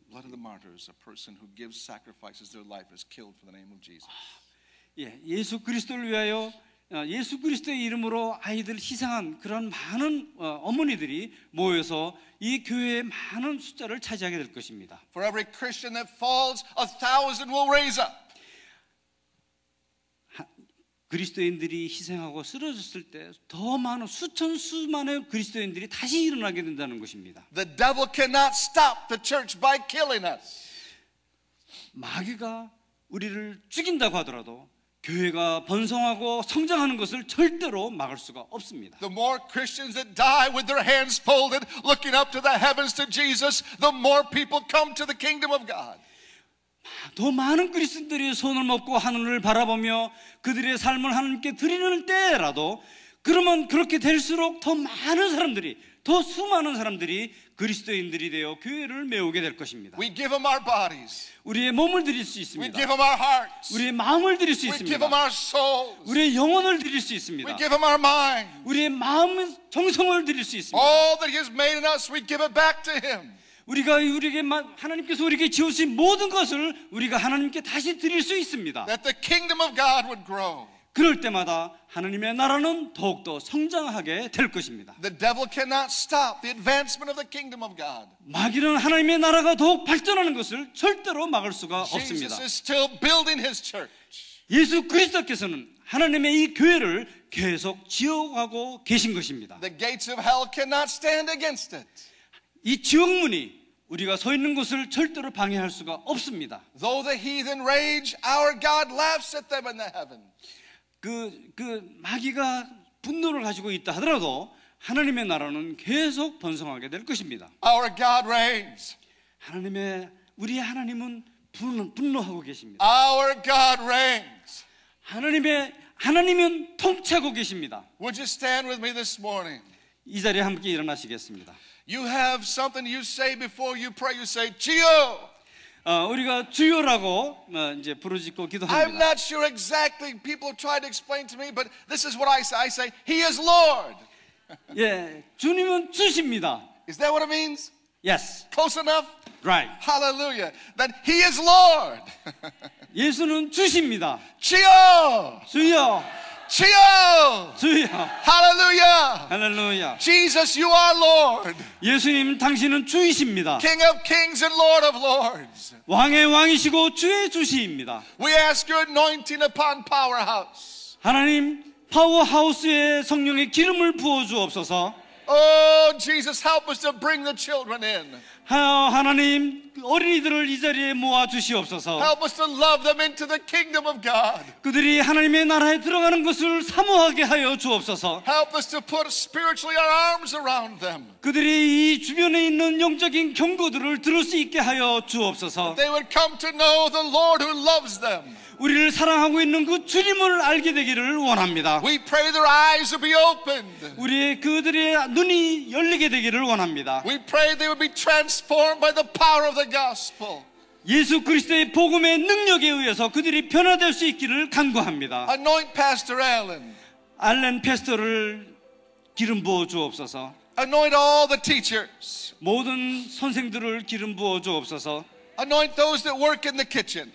Blood of the martyrs, a person who gives sacrifices their life is killed for the name of Jesus. 예수 그리스도를 위하여 예수 그리스도의 이름으로 아이들 희생한 그런 많은 어머니들이 모여서 이 교회의 많은 숫자를 차지하게 될 것입니다. For every Christian that falls, 1,000 will raise up. 그리스도인들이 희생하고 쓰러졌을 때 더 많은 수만의 그리스도인들이 다시 일어나게 된다는 것입니다. The devil cannot stop the church by killing us. 마귀가 우리를 죽인다고 하더라도 교회가 번성하고 성장하는 것을 절대로 막을 수가 없습니다. The more Christians that die with their hands folded, looking up to the heavens to Jesus, the more people come to the kingdom of God. 더 많은 그리스도인들이 손을 먹고 하늘을 바라보며 그들의 삶을 하나님께 드리는 때라도 그러면 그렇게 될수록 더 많은 사람들이, 더 수많은 사람들이 그리스도인들이 되어 교회를 메우게 될 것입니다. We give them our bodies. 우리의 몸을 드릴 수 We 있습니다. give them our hearts. 우리의 마음을 드릴 수 We give 있습니다. them our souls. 우리의 영혼을 드릴 수 We 있습니다. give them our mind. 우리의 마음, 정성을 드릴 수 있습니다. All that He has made in us, we give it back to Him. 하나님께서 우리에게 지어주신 모든 것을 우리가 하나님께 다시 드릴 수 있습니다. That the kingdom of God would grow. 그럴 때마다 하나님의 나라는 더욱더 성장하게 될 것입니다. The devil cannot stop the advancement of the kingdom of God. 마귀는 하나님의 나라가 더욱 발전하는 것을 절대로 막을 수가 없습니다. Jesus is still building His church. 예수 그리스도께서는 하나님의 이 교회를 계속 지어가고 계신 것입니다. The gates of hell cannot stand against it. 이 지옥문이 우리가 서 있는 곳을 절대로 방해할 수가 없습니다. Though the heathen rage, our God laughs at them in the heavens. 마귀가 분노를 가지고 있다 하더라도 하나님의 나라는 계속 번성하게 될 것입니다. Our God reigns. 우리의 하나님은 분노하고 계십니다. Our God reigns. 하나님은 통치하고 계십니다. Would you stand with me this morning? 이 자리에 함께 일어나시겠습니다. You have something you say before you pray. You say, 주여. 우리가 주여라고 이제 부르짖고 I'm 기도합니다. not sure exactly. People try to explain to me, but this is what I say. I say, He is Lord. 예, 주님은 주십니다. Is that what it means? Yes, Close enough? right. Hallelujah. That He is Lord. 예수는 주십니다. 주여. 주여, 주여. 주여. Hallelujah. 할렐루야. Jesus, you are Lord. 예수님, 당신은 주이십니다. King of kings and Lord of lords. 왕의 왕이시고 주의 주시입니다. We ask your anointing upon Powerhouse. 하나님, 파워하우스에 성령의 기름을 부어 주옵소서. Oh, Jesus, help us to bring the children in. 하나님, 어린이들을 이 자리에 모아 주시옵소서. Help us to love them into the kingdom of God. 그들이 하나님의 나라에 들어가는 것을 사모하게 하여 주옵소서. Help us to put spiritually our arms around them. 그들이 이 주변에 있는 영적인 경고들을 들을 수 있게 하여 주옵소서. They would come to know the Lord who loves them. 우리를 사랑하고 있는 그 주님을 알게 되기를 원합니다. We pray their eyes will be opened. 그들의 눈이 열리게 되기를 원합니다. We pray they would be transformed by the power of the gospel. 예수 그리스도의 복음의 능력에 의해서 그들이 변화될 수 있기를 간구합니다. Anoint Pastor Allen. 알렌 패스터를 기름 부어 주옵소서. Anoint all the teachers. 모든 선생들을 기름 부어 주옵소서. Anoint those that work in the kitchen.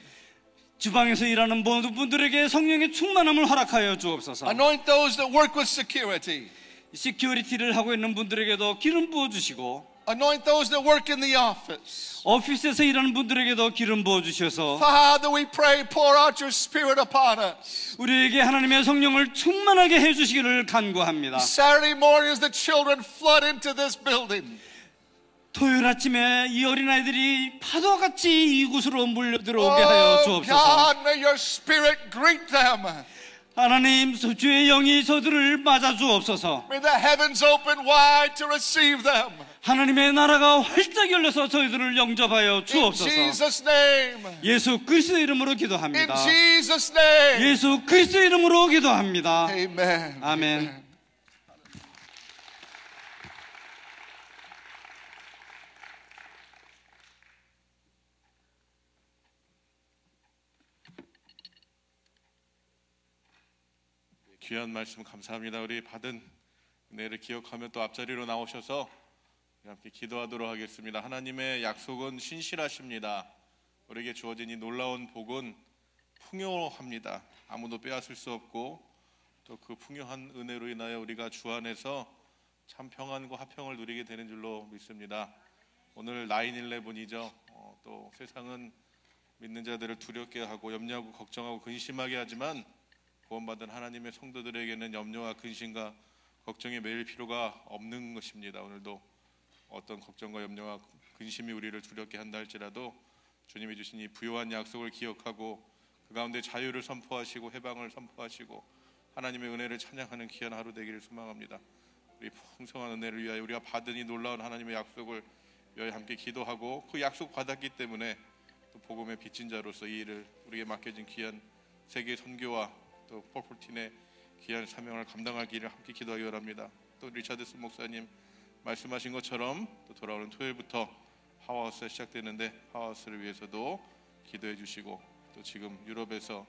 주방에서 일하는 모든 분들에게 성령의 충만함을 허락하여 주옵소서. Anoint those that work with security. 시큐리티를 하고 있는 분들에게도 기름 부어 주시고, Anoint those that work in the office. 오피스에서 일하는 분들에게도 기름 부어 주셔서 Father, we pray, pour out your spirit upon us. 우리에게 하나님의 성령을 충만하게 해주시기를 간구합니다. Saturday morning as the children flood into this building. 토요일 아침에 이 어린아이들이 파도같이 이곳으로 몰려들어오게 하여 Oh 주옵소서. God, may your spirit greet them. 하나님, 주의 영이 저들을 맞아 주옵소서. May the heavens open wide to receive them. 하나님의 나라가 활짝 열려서 저희들을 영접하여 In 주옵소서. Jesus' name. 예수 그리스도 이름으로 In 기도합니다. Jesus' name. 예수 그리스도 이름으로 기도합니다. Amen. 아멘. 귀한 말씀 감사합니다. 우리 받은 은혜를 기억하며 또 앞자리로 나오셔서 함께 기도하도록 하겠습니다. 하나님의 약속은 신실하십니다. 우리에게 주어진 이 놀라운 복은 풍요합니다. 아무도 빼앗을 수 없고 또 그 풍요한 은혜로 인하여 우리가 주 안에서 참 평안과 화평을 누리게 되는 줄로 믿습니다. 오늘 9/11이죠. 또 세상은 믿는 자들을 두렵게 하고 염려하고 걱정하고 근심하게 하지만 구원받은 하나님의 성도들에게는 염려와 근심과 걱정이 매일 필요가 없는 것입니다. 오늘도 어떤 걱정과 염려와 근심이 우리를 두렵게 한다 할지라도 주님이 주신 이 부요한 약속을 기억하고 그 가운데 자유를 선포하시고 해방을 선포하시고 하나님의 은혜를 찬양하는 귀한 하루 되기를 소망합니다. 우리 풍성한 은혜를 위하여 우리가 받은 이 놀라운 하나님의 약속을 위하여 함께 기도하고 그 약속 받았기 때문에 또 복음의 빚진 자로서 이 일을 우리에게 맡겨진 귀한 세계 선교와 또 폴폴틴의 귀한 사명을 감당하기를 함께 기도하기 바랍니다. 또 리차드스 목사님 말씀하신 것처럼 또 돌아오는 토요일부터 파워하우스가 시작되는데 파워하우스를 위해서도 기도해 주시고, 또 지금 유럽에서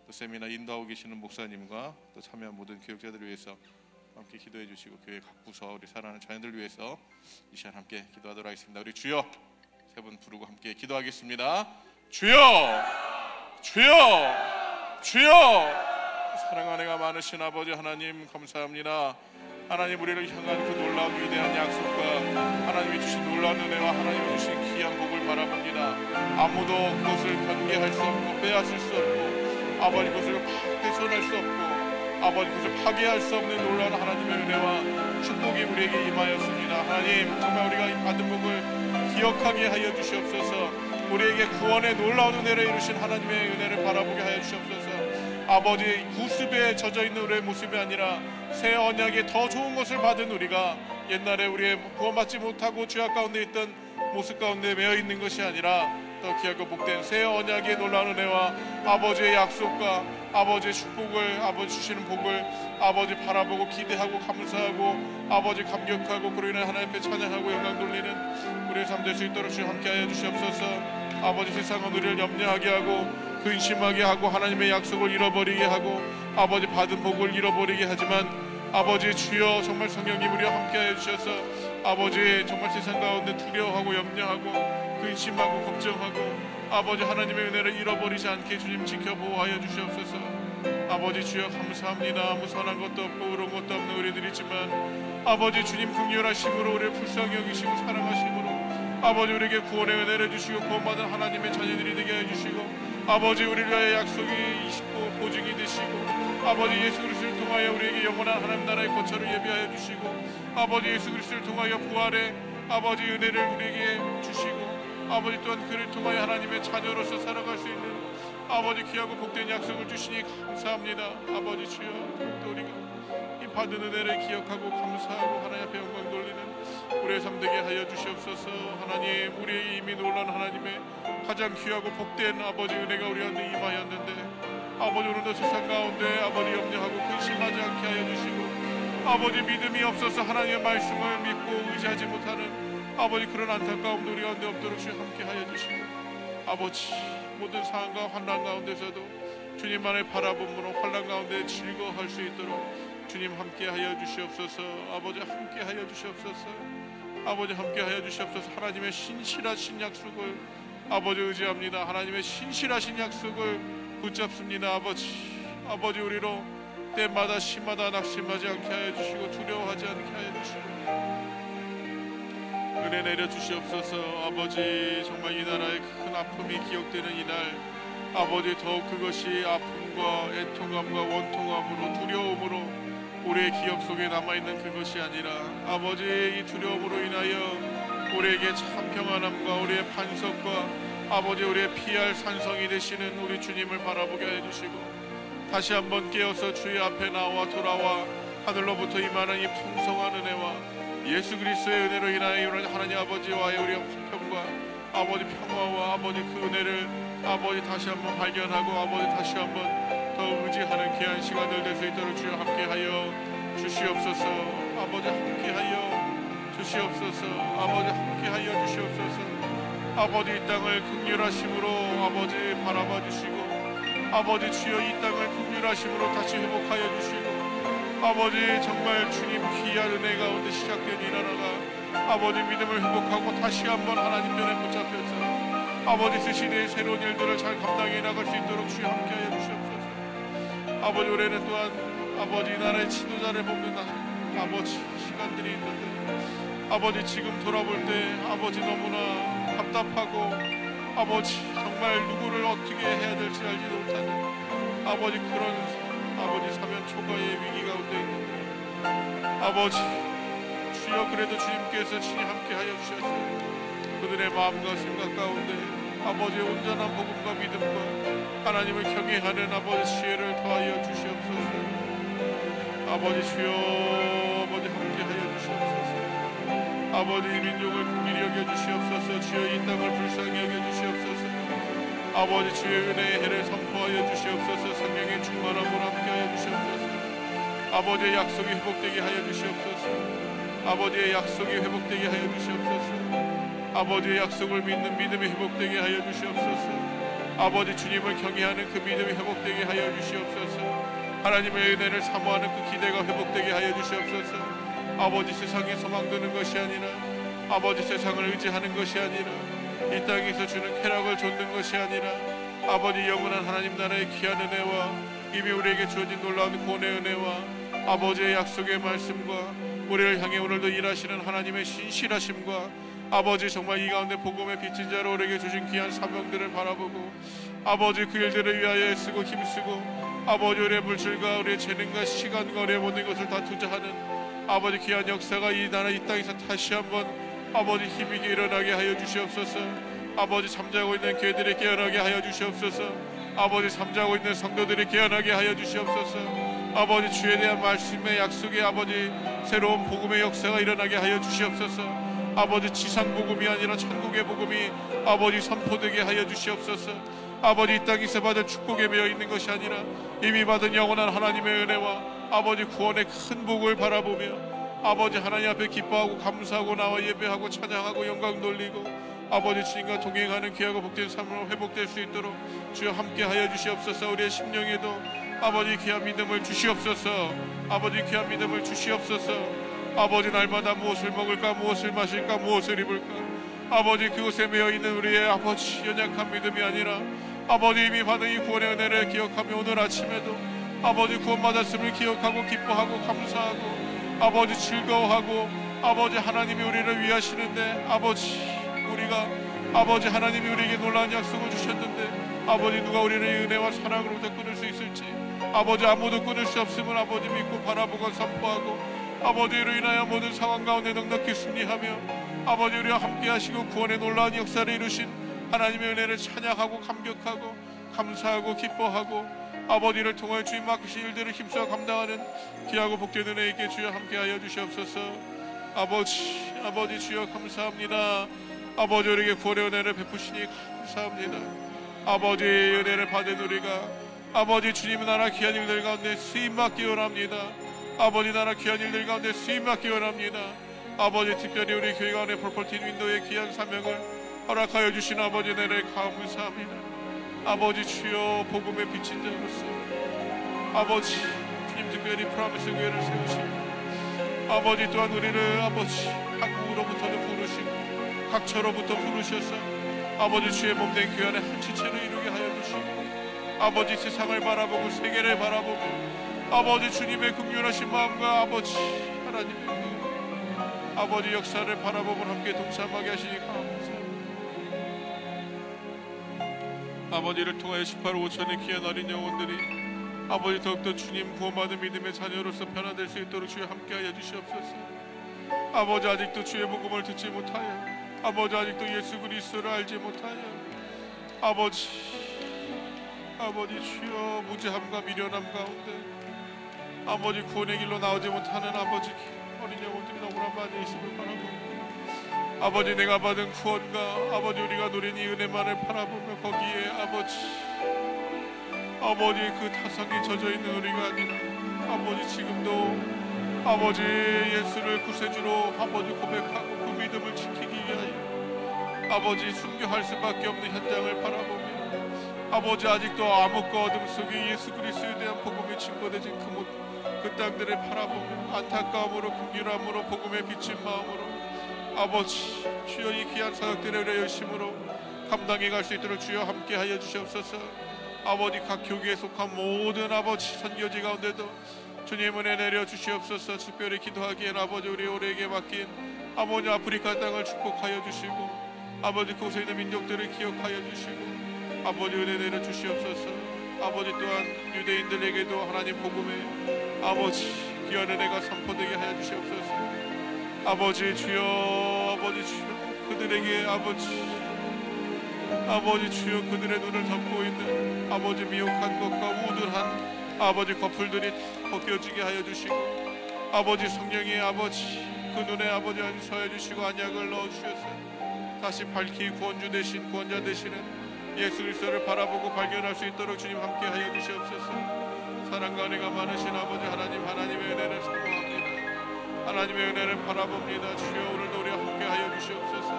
또 세미나 인도하고 계시는 목사님과 또 참여한 모든 교육자들을 위해서 함께 기도해 주시고, 교회 각 부서 우리 사랑하는 자녀들을 위해서 이 시간 함께 기도하도록 하겠습니다. 우리 주여 세 분 부르고 함께 기도하겠습니다. 주여, 주여, 주여. 사랑하는 애가 많으신 아버지 하나님 감사합니다. 하나님, 우리를 향한 그 놀라운 위대한 약속과 하나님이 주신 놀라운 은혜와 하나님이 주신 귀한 복을 바라봅니다. 아무도 그것을 변개할 수 없고 빼앗을 수 없고, 아버지 그것을 훼손할 수 없고, 아버지 그것을 파괴할 수 없는 놀라운 하나님의 은혜와 축복이 우리에게 임하였습니다. 하나님, 정말 우리가 이 받은 복을 기억하게 하여 주시옵소서. 우리에게 구원의 놀라운 은혜를 이루신 하나님의 은혜를 바라보게 하여 주시옵소서. 아버지, 구습에 젖어있는 우리의 모습이 아니라 새 언약에 더 좋은 것을 받은 우리가 옛날에 우리의 구원받지 못하고 죄악 가운데 있던 모습 가운데 매여있는 것이 아니라 더 귀하고 복된 새 언약의 놀라운 은혜와 아버지의 약속과 아버지의 축복을, 아버지 주시는 복을 아버지 바라보고 기대하고 감사하고 아버지 감격하고 그로 인해 하나님 앞에 찬양하고 영광 돌리는 우리의 삶 될 수 있도록 주님 함께하여 주시옵소서. 아버지, 세상은 우리를 염려하게 하고 근심하게 하고 하나님의 약속을 잃어버리게 하고 아버지 받은 복을 잃어버리게 하지만 아버지 주여, 정말 성령님 우리와 함께하여 주셔서 아버지 정말 세상 가운데 두려워하고 염려하고 근심하고 걱정하고 아버지 하나님의 은혜를 잃어버리지 않게 주님 지켜 보호하여 주시옵소서. 아버지 주여 감사합니다. 아무 선한 것도 없고 그런 것도 없는 우리들이지만 아버지 주님 긍휼하심으로 우리를 불쌍히 여기시고 사랑하심으로 아버지 우리에게 구원의 은혜를 주시고 구원받은 하나님의 자녀들이 되게 해주시고 아버지 우리를 위하여 약속이 있고 보증이 되시고 아버지 예수 그리스도를 통하여 우리에게 영원한 하나님 나라의 거처를 예비하여 주시고 아버지 예수 그리스도를 통하여 부활의 아버지 은혜를 우리에게 주시고 아버지 또한 그를 통하여 하나님의 자녀로서 살아갈 수 있는 아버지 귀하고 복된 약속을 주시니 감사합니다. 아버지 주여, 또 우리가 이 받은 은혜를 기억하고 감사하고 하나님 앞에 영광 돌리는 우리의 삶 되게 하여 주시옵소서. 하나님, 우리에게 이미 놀란 하나님의 가장 귀하고 복된 아버지 은혜가 우리한테 임하였는데 아버지 오늘도 세상 가운데 아버지 염려하고 근심하지 않게 하여 주시고 아버지 믿음이 없어서 하나님의 말씀을 믿고 의지하지 못하는 아버지 그런 안타까움도 우리 가운데 없도록 주님 함께 하여 주시고 아버지 모든 상황과 환난 가운데서도 주님만을 바라봄으로 환난 가운데 즐거워할 수 있도록 주님 함께 하여 주시옵소서. 아버지 함께 하여 주시옵소서. 아버지 함께 하여 주시옵소서. 하나님의 신실하신 약속을 아버지 의지합니다. 하나님의 신실하신 약속을 붙잡습니다. 아버지 우리로 때마다 시마다 낙심하지 않게 하여 주시고 두려워하지 않게 하여 주시고 은혜 내려 주시옵소서. 아버지 정말 이 나라의 큰 아픔이 기억되는 이날 아버지 더욱 그것이 아픔과 애통함과 원통함으로 두려움으로 우리의 기억 속에 남아있는 그것이 아니라 아버지 이 두려움으로 인하여 우리에게 참 평안함과 우리의 반석과 아버지 우리의 피할 산성이 되시는 우리 주님을 바라보게 해주시고 다시 한번 깨어서 주의 앞에 나와 돌아와 하늘로부터 임하는 이 풍성한 은혜와 예수 그리스도의 은혜로 인하여 하나님 아버지와의 우리의 화평과 아버지 평화와 아버지 그 은혜를 아버지 다시 한번 발견하고 아버지 다시 한번 더 의지하는 귀한 시간들 될 수 있도록 주여 함께하여 주시옵소서. 아버지 함께하여 주시옵소서. 아버지 함께하여 주시옵소서. 아버지 이 땅을 긍휼하심으로 아버지 바라봐 주시고 아버지 주여 이 땅을 긍휼하심으로 다시 회복하여 주시고 아버지 정말 주님 귀한 은혜 가운데 시작된 이 나라가 아버지 믿음을 회복하고 다시 한번 하나님 편에 붙잡혀서 아버지 쓰시는 새로운 일들을 잘 감당해 나갈 수 있도록 주여 함께하여 주시옵소서. 아버지 올해는 또한 아버지 이 나라의 지도자를 뽑는 아버지 시간들이 있는데 아버지 지금 돌아볼 때 아버지 너무나 답답하고 아버지 정말 누구를 어떻게 해야 될지 알지 못하는 아버지 그런 아버지 사면 초과의 위기 가운데 있는데 아버지 주여 그래도 주님께서 친히 함께하여 주셔서 그들의 마음과 생각 가운데 아버지의 온전한 복음과 믿음과 하나님을 경외하는 아버지 지혜를 더하여 주시옵소서. 아버지 주여 아버지 함께하여 주시옵소서. 아버지 민족을 긍휼히 여겨 주시옵소서. 주여 이 땅을 불쌍히 여겨 주시옵소서. 아버지 주의 은혜의 해를 선포하여 주시옵소서. 성령의 충만함으로 함께하여 주시옵소서. 아버지의 약속이 회복되게 하여 주시옵소서. 아버지의 약속이 회복되게 하여 주시옵소서. 아버지의 약속을 믿는 믿음이 회복되게 하여 주시옵소서. 아버지 주님을 경외하는 그 믿음이 회복되게 하여 주시옵소서. 하나님의 은혜를 사모하는 그 기대가 회복되게 하여 주시옵소서. 아버지 세상에 소망 두는 것이 아니라, 아버지 세상을 의지하는 것이 아니라, 이 땅에서 주는 쾌락을 좇는 것이 아니라, 아버지 영원한 하나님 나라의 귀한 은혜와 이미 우리에게 주어진 놀라운 구원의 은혜와 아버지의 약속의 말씀과 우리를 향해 오늘도 일하시는 하나님의 신실하심과 아버지 정말 이 가운데 복음의 빛인 자로 우리에게 주신 귀한 사명들을 바라보고 아버지 그 일들을 위하여 애쓰고 힘쓰고 아버지 우리의 물질과 우리의 재능과 시간과 우리의 모든 것을 다 투자하는 아버지 귀한 역사가 이 나라 이 땅에서 다시 한번 아버지 힘있게 일어나게 하여 주시옵소서. 아버지 잠자고 있는 교회들이 깨어나게 하여 주시옵소서. 아버지 잠자고 있는 성도들이 깨어나게 하여 주시옵소서. 아버지 주에 대한 말씀의 약속의 아버지 새로운 복음의 역사가 일어나게 하여 주시옵소서. 아버지 지상 복음이 아니라 천국의 복음이 아버지 선포되게 하여 주시옵소서. 아버지 이 땅에서 받은 축복에 매여 있는 것이 아니라 이미 받은 영원한 하나님의 은혜와 아버지 구원의 큰 복을 바라보며 아버지 하나님 앞에 기뻐하고 감사하고 나와 예배하고 찬양하고 영광 돌리고 아버지 주님과 동행하는 귀하고 복된 삶으로 회복될 수 있도록 주여 함께하여 주시옵소서. 우리의 심령에도 아버지 귀한 믿음을 주시옵소서. 아버지 귀한 믿음을 주시옵소서. 아버지 날마다 무엇을 먹을까 무엇을 마실까 무엇을 입을까 아버지 그곳에 매여있는 우리의 아버지 연약한 믿음이 아니라 아버지 이미 받은 이 구원의 은혜를 기억하며 오늘 아침에도 아버지 구원받았음을 기억하고 기뻐하고 감사하고 아버지 즐거워하고 아버지 하나님이 우리를 위하시는데 아버지 우리가 아버지 하나님이 우리에게 놀라운 약속을 주셨는데 아버지 누가 우리를 은혜와 사랑으로부터 끊을 수 있을지 아버지 아무도 끊을 수 없음을 아버지 믿고 바라보고 선포하고 아버지로 인하여 모든 상황 가운데 넉넉히 승리하며 아버지 우리와 함께 하시고 구원의 놀라운 역사를 이루신 하나님의 은혜를 찬양하고 감격하고 감사하고 기뻐하고 아버지를 통하여 주님 맡기신 일들을 힘써 감당하는 귀하고 복된 은혜 있게 주여 함께하여 주시옵소서. 아버지 주여 감사합니다. 아버지 우리에게 구원의 은혜를 베푸시니 감사합니다. 아버지의 은혜를 받은 우리가 아버지 주님의 나라 귀한 일들 가운데 쓰임받기 원합니다. 아버지 나라 귀한 일들 가운데 쓰임받기 원합니다. 아버지 특별히 우리 교회 가운데 폴폴틴 윈도의 귀한 사명을 허락하여 주신 아버지 은혜를 감사합니다. 아버지 주여 복음의 빛인 자로서 아버지 주님 특별히 프라미스 교회를 세우시고 아버지 또한 우리를 아버지 한국으로부터도 부르시고 각처로부터 부르셔서 아버지 주의 몸된 교회 안에 한 지체를 이루게 하여 주시고 아버지 세상을 바라보고 세계를 바라보며 아버지 주님의 긍휼하신 마음과 아버지 하나님의 그 아버지 역사를 바라보며 함께 동참하게 하시니 감사합니다. 아버지를 통하여 18억 5천의 귀한 어린 영혼들이 아버지 더욱더 주님 구원받은 믿음의 자녀로서 변화될 수 있도록 주여 함께하여 주시옵소서. 아버지 아직도 주의 복음을 듣지 못하여 아버지 아직도 예수 그리스도를 알지 못하여 아버지 주여 무지함과 미련함 가운데 아버지 구원의 길로 나오지 못하는 아버지 어린 영혼들이 너무나 많이 있음을 바라보고 아버지 내가 받은 구원과 아버지 우리가 누린 이 은혜만을 바라보며 거기에 아버지 그 타성이 젖어있는 우리가 아니라 아버지 지금도 아버지 예수를 구세주로 아버지 고백하고 그 믿음을 지키기 위하여 아버지 순교할 수밖에 없는 현장을 바라보며 아버지 아직도 암흑과 어둠 속에 예수 그리스도에 대한 복음이 증거되진 그 땅들을 바라보며 안타까움으로 긍휼함으로 복음에 비친 마음으로 아버지 주여 이 귀한 사역들의 열심으로 감당해 갈 수 있도록 주여 함께하여 주시옵소서. 아버지 각 교회에 속한 모든 아버지 선교지 가운데도 주님 은혜 내려 주시옵소서. 특별히 기도하기엔 아버지 우리 오래에게 맡긴 아버지 아프리카 땅을 축복하여 주시고 아버지 그곳에 있는 민족들을 기억하여 주시고 아버지 은혜 내려 주시옵소서. 아버지 또한 유대인들에게도 하나님 복음에 아버지 귀한 은혜가 선포되게 하여 주시옵소서. 아버지 주여 그들에게 아버지 주여 그들의 눈을 덮고 있는 아버지 미혹한 것과 우둔한 아버지 거풀들이 다 벗겨지게 하여 주시고 아버지 성령이 아버지 그 눈에 아버지 안수하여 주시고 안약을 넣어 주셔서 다시 밝히 구원주 되신 구원자 되시는 예수 그리스도를 바라보고 발견할 수 있도록 주님 함께 하여 주시옵소서. 사랑과 은혜가 많으신 아버지 하나님, 하나님의 은혜를 사모합니다. 하나님의 은혜를 바라봅니다. 주여 오늘도 우리 함께하여 주시옵소서.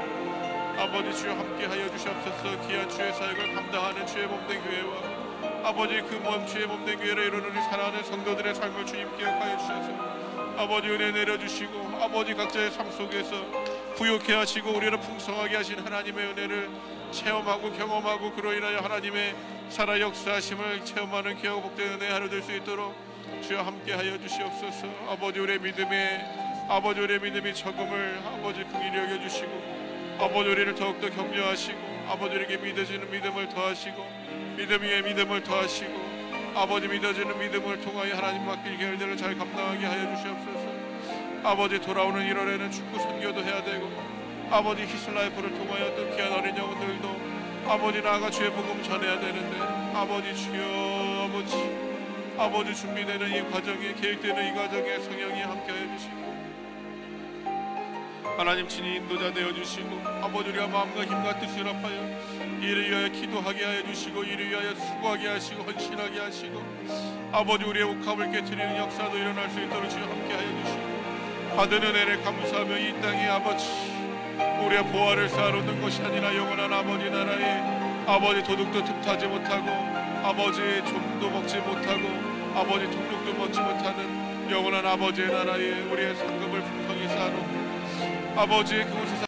아버지 주여 함께하여 주시옵소서. 귀한 주의 사역을 감당하는 주의 몸된 교회와 아버지 그 주의 몸된 교회를 이루는 우리 사랑하는 성도들의 삶을 주님 기억하여 주셔서 아버지 은혜 내려주시고 아버지 각자의 삶 속에서 부욕해 하시고 우리를 풍성하게 하신 하나님의 은혜를 체험하고 경험하고 그로 인하여 하나님의 살아 역사하심을 체험하는 귀하고 복된 은혜의 하루 될 수 있도록 주여 함께하여 주시옵소서. 아버지 우리의 믿음이 적음을 아버지 긍휼히 여겨주시고 아버지 우리를 더욱더 격려하시고 아버지 우리에게 믿어지는 믿음을 더하시고 믿음 위에 믿음을 더하시고 아버지 믿어지는 믿음을 통하여 하나님 맡길 계열들을 잘 감당하게 하여 주시옵소서. 아버지 돌아오는 1월에는 축구 선교도 해야 되고 아버지 히슬라이프를 통하여 또 귀한 어린 영혼들도 아버지 나아가 주의 복음 전해야 되는데 아버지 주여 아버지 준비되는 이 과정에 계획되는 이 과정에 성령이 함께해 주시고 하나님 친히 인도자 되어주시고 아버지 우리가 마음과 힘과 뜻을 합하여 이를 위하여 기도하게 하여 주시고 이를 위하여 수고하게 하시고 헌신하게 하시고 아버지 우리의 옥합을 깨트리는 역사도 일어날 수 있도록 주여 함께하여 주시고 받은 은혜를 감사하며 이 땅에 아버지 우리의 보화를 쌓아놓는 것이 아니라 영원한 아버지 나라에 아버지 도둑도 틈타지 못하고 아버지 좀도 먹지 못하고 아버지 통독도 먹지 못하는 영원한 아버지의 나라에 우리의 상급을 풍성히 쌓아놓고 아버지의 그곳에서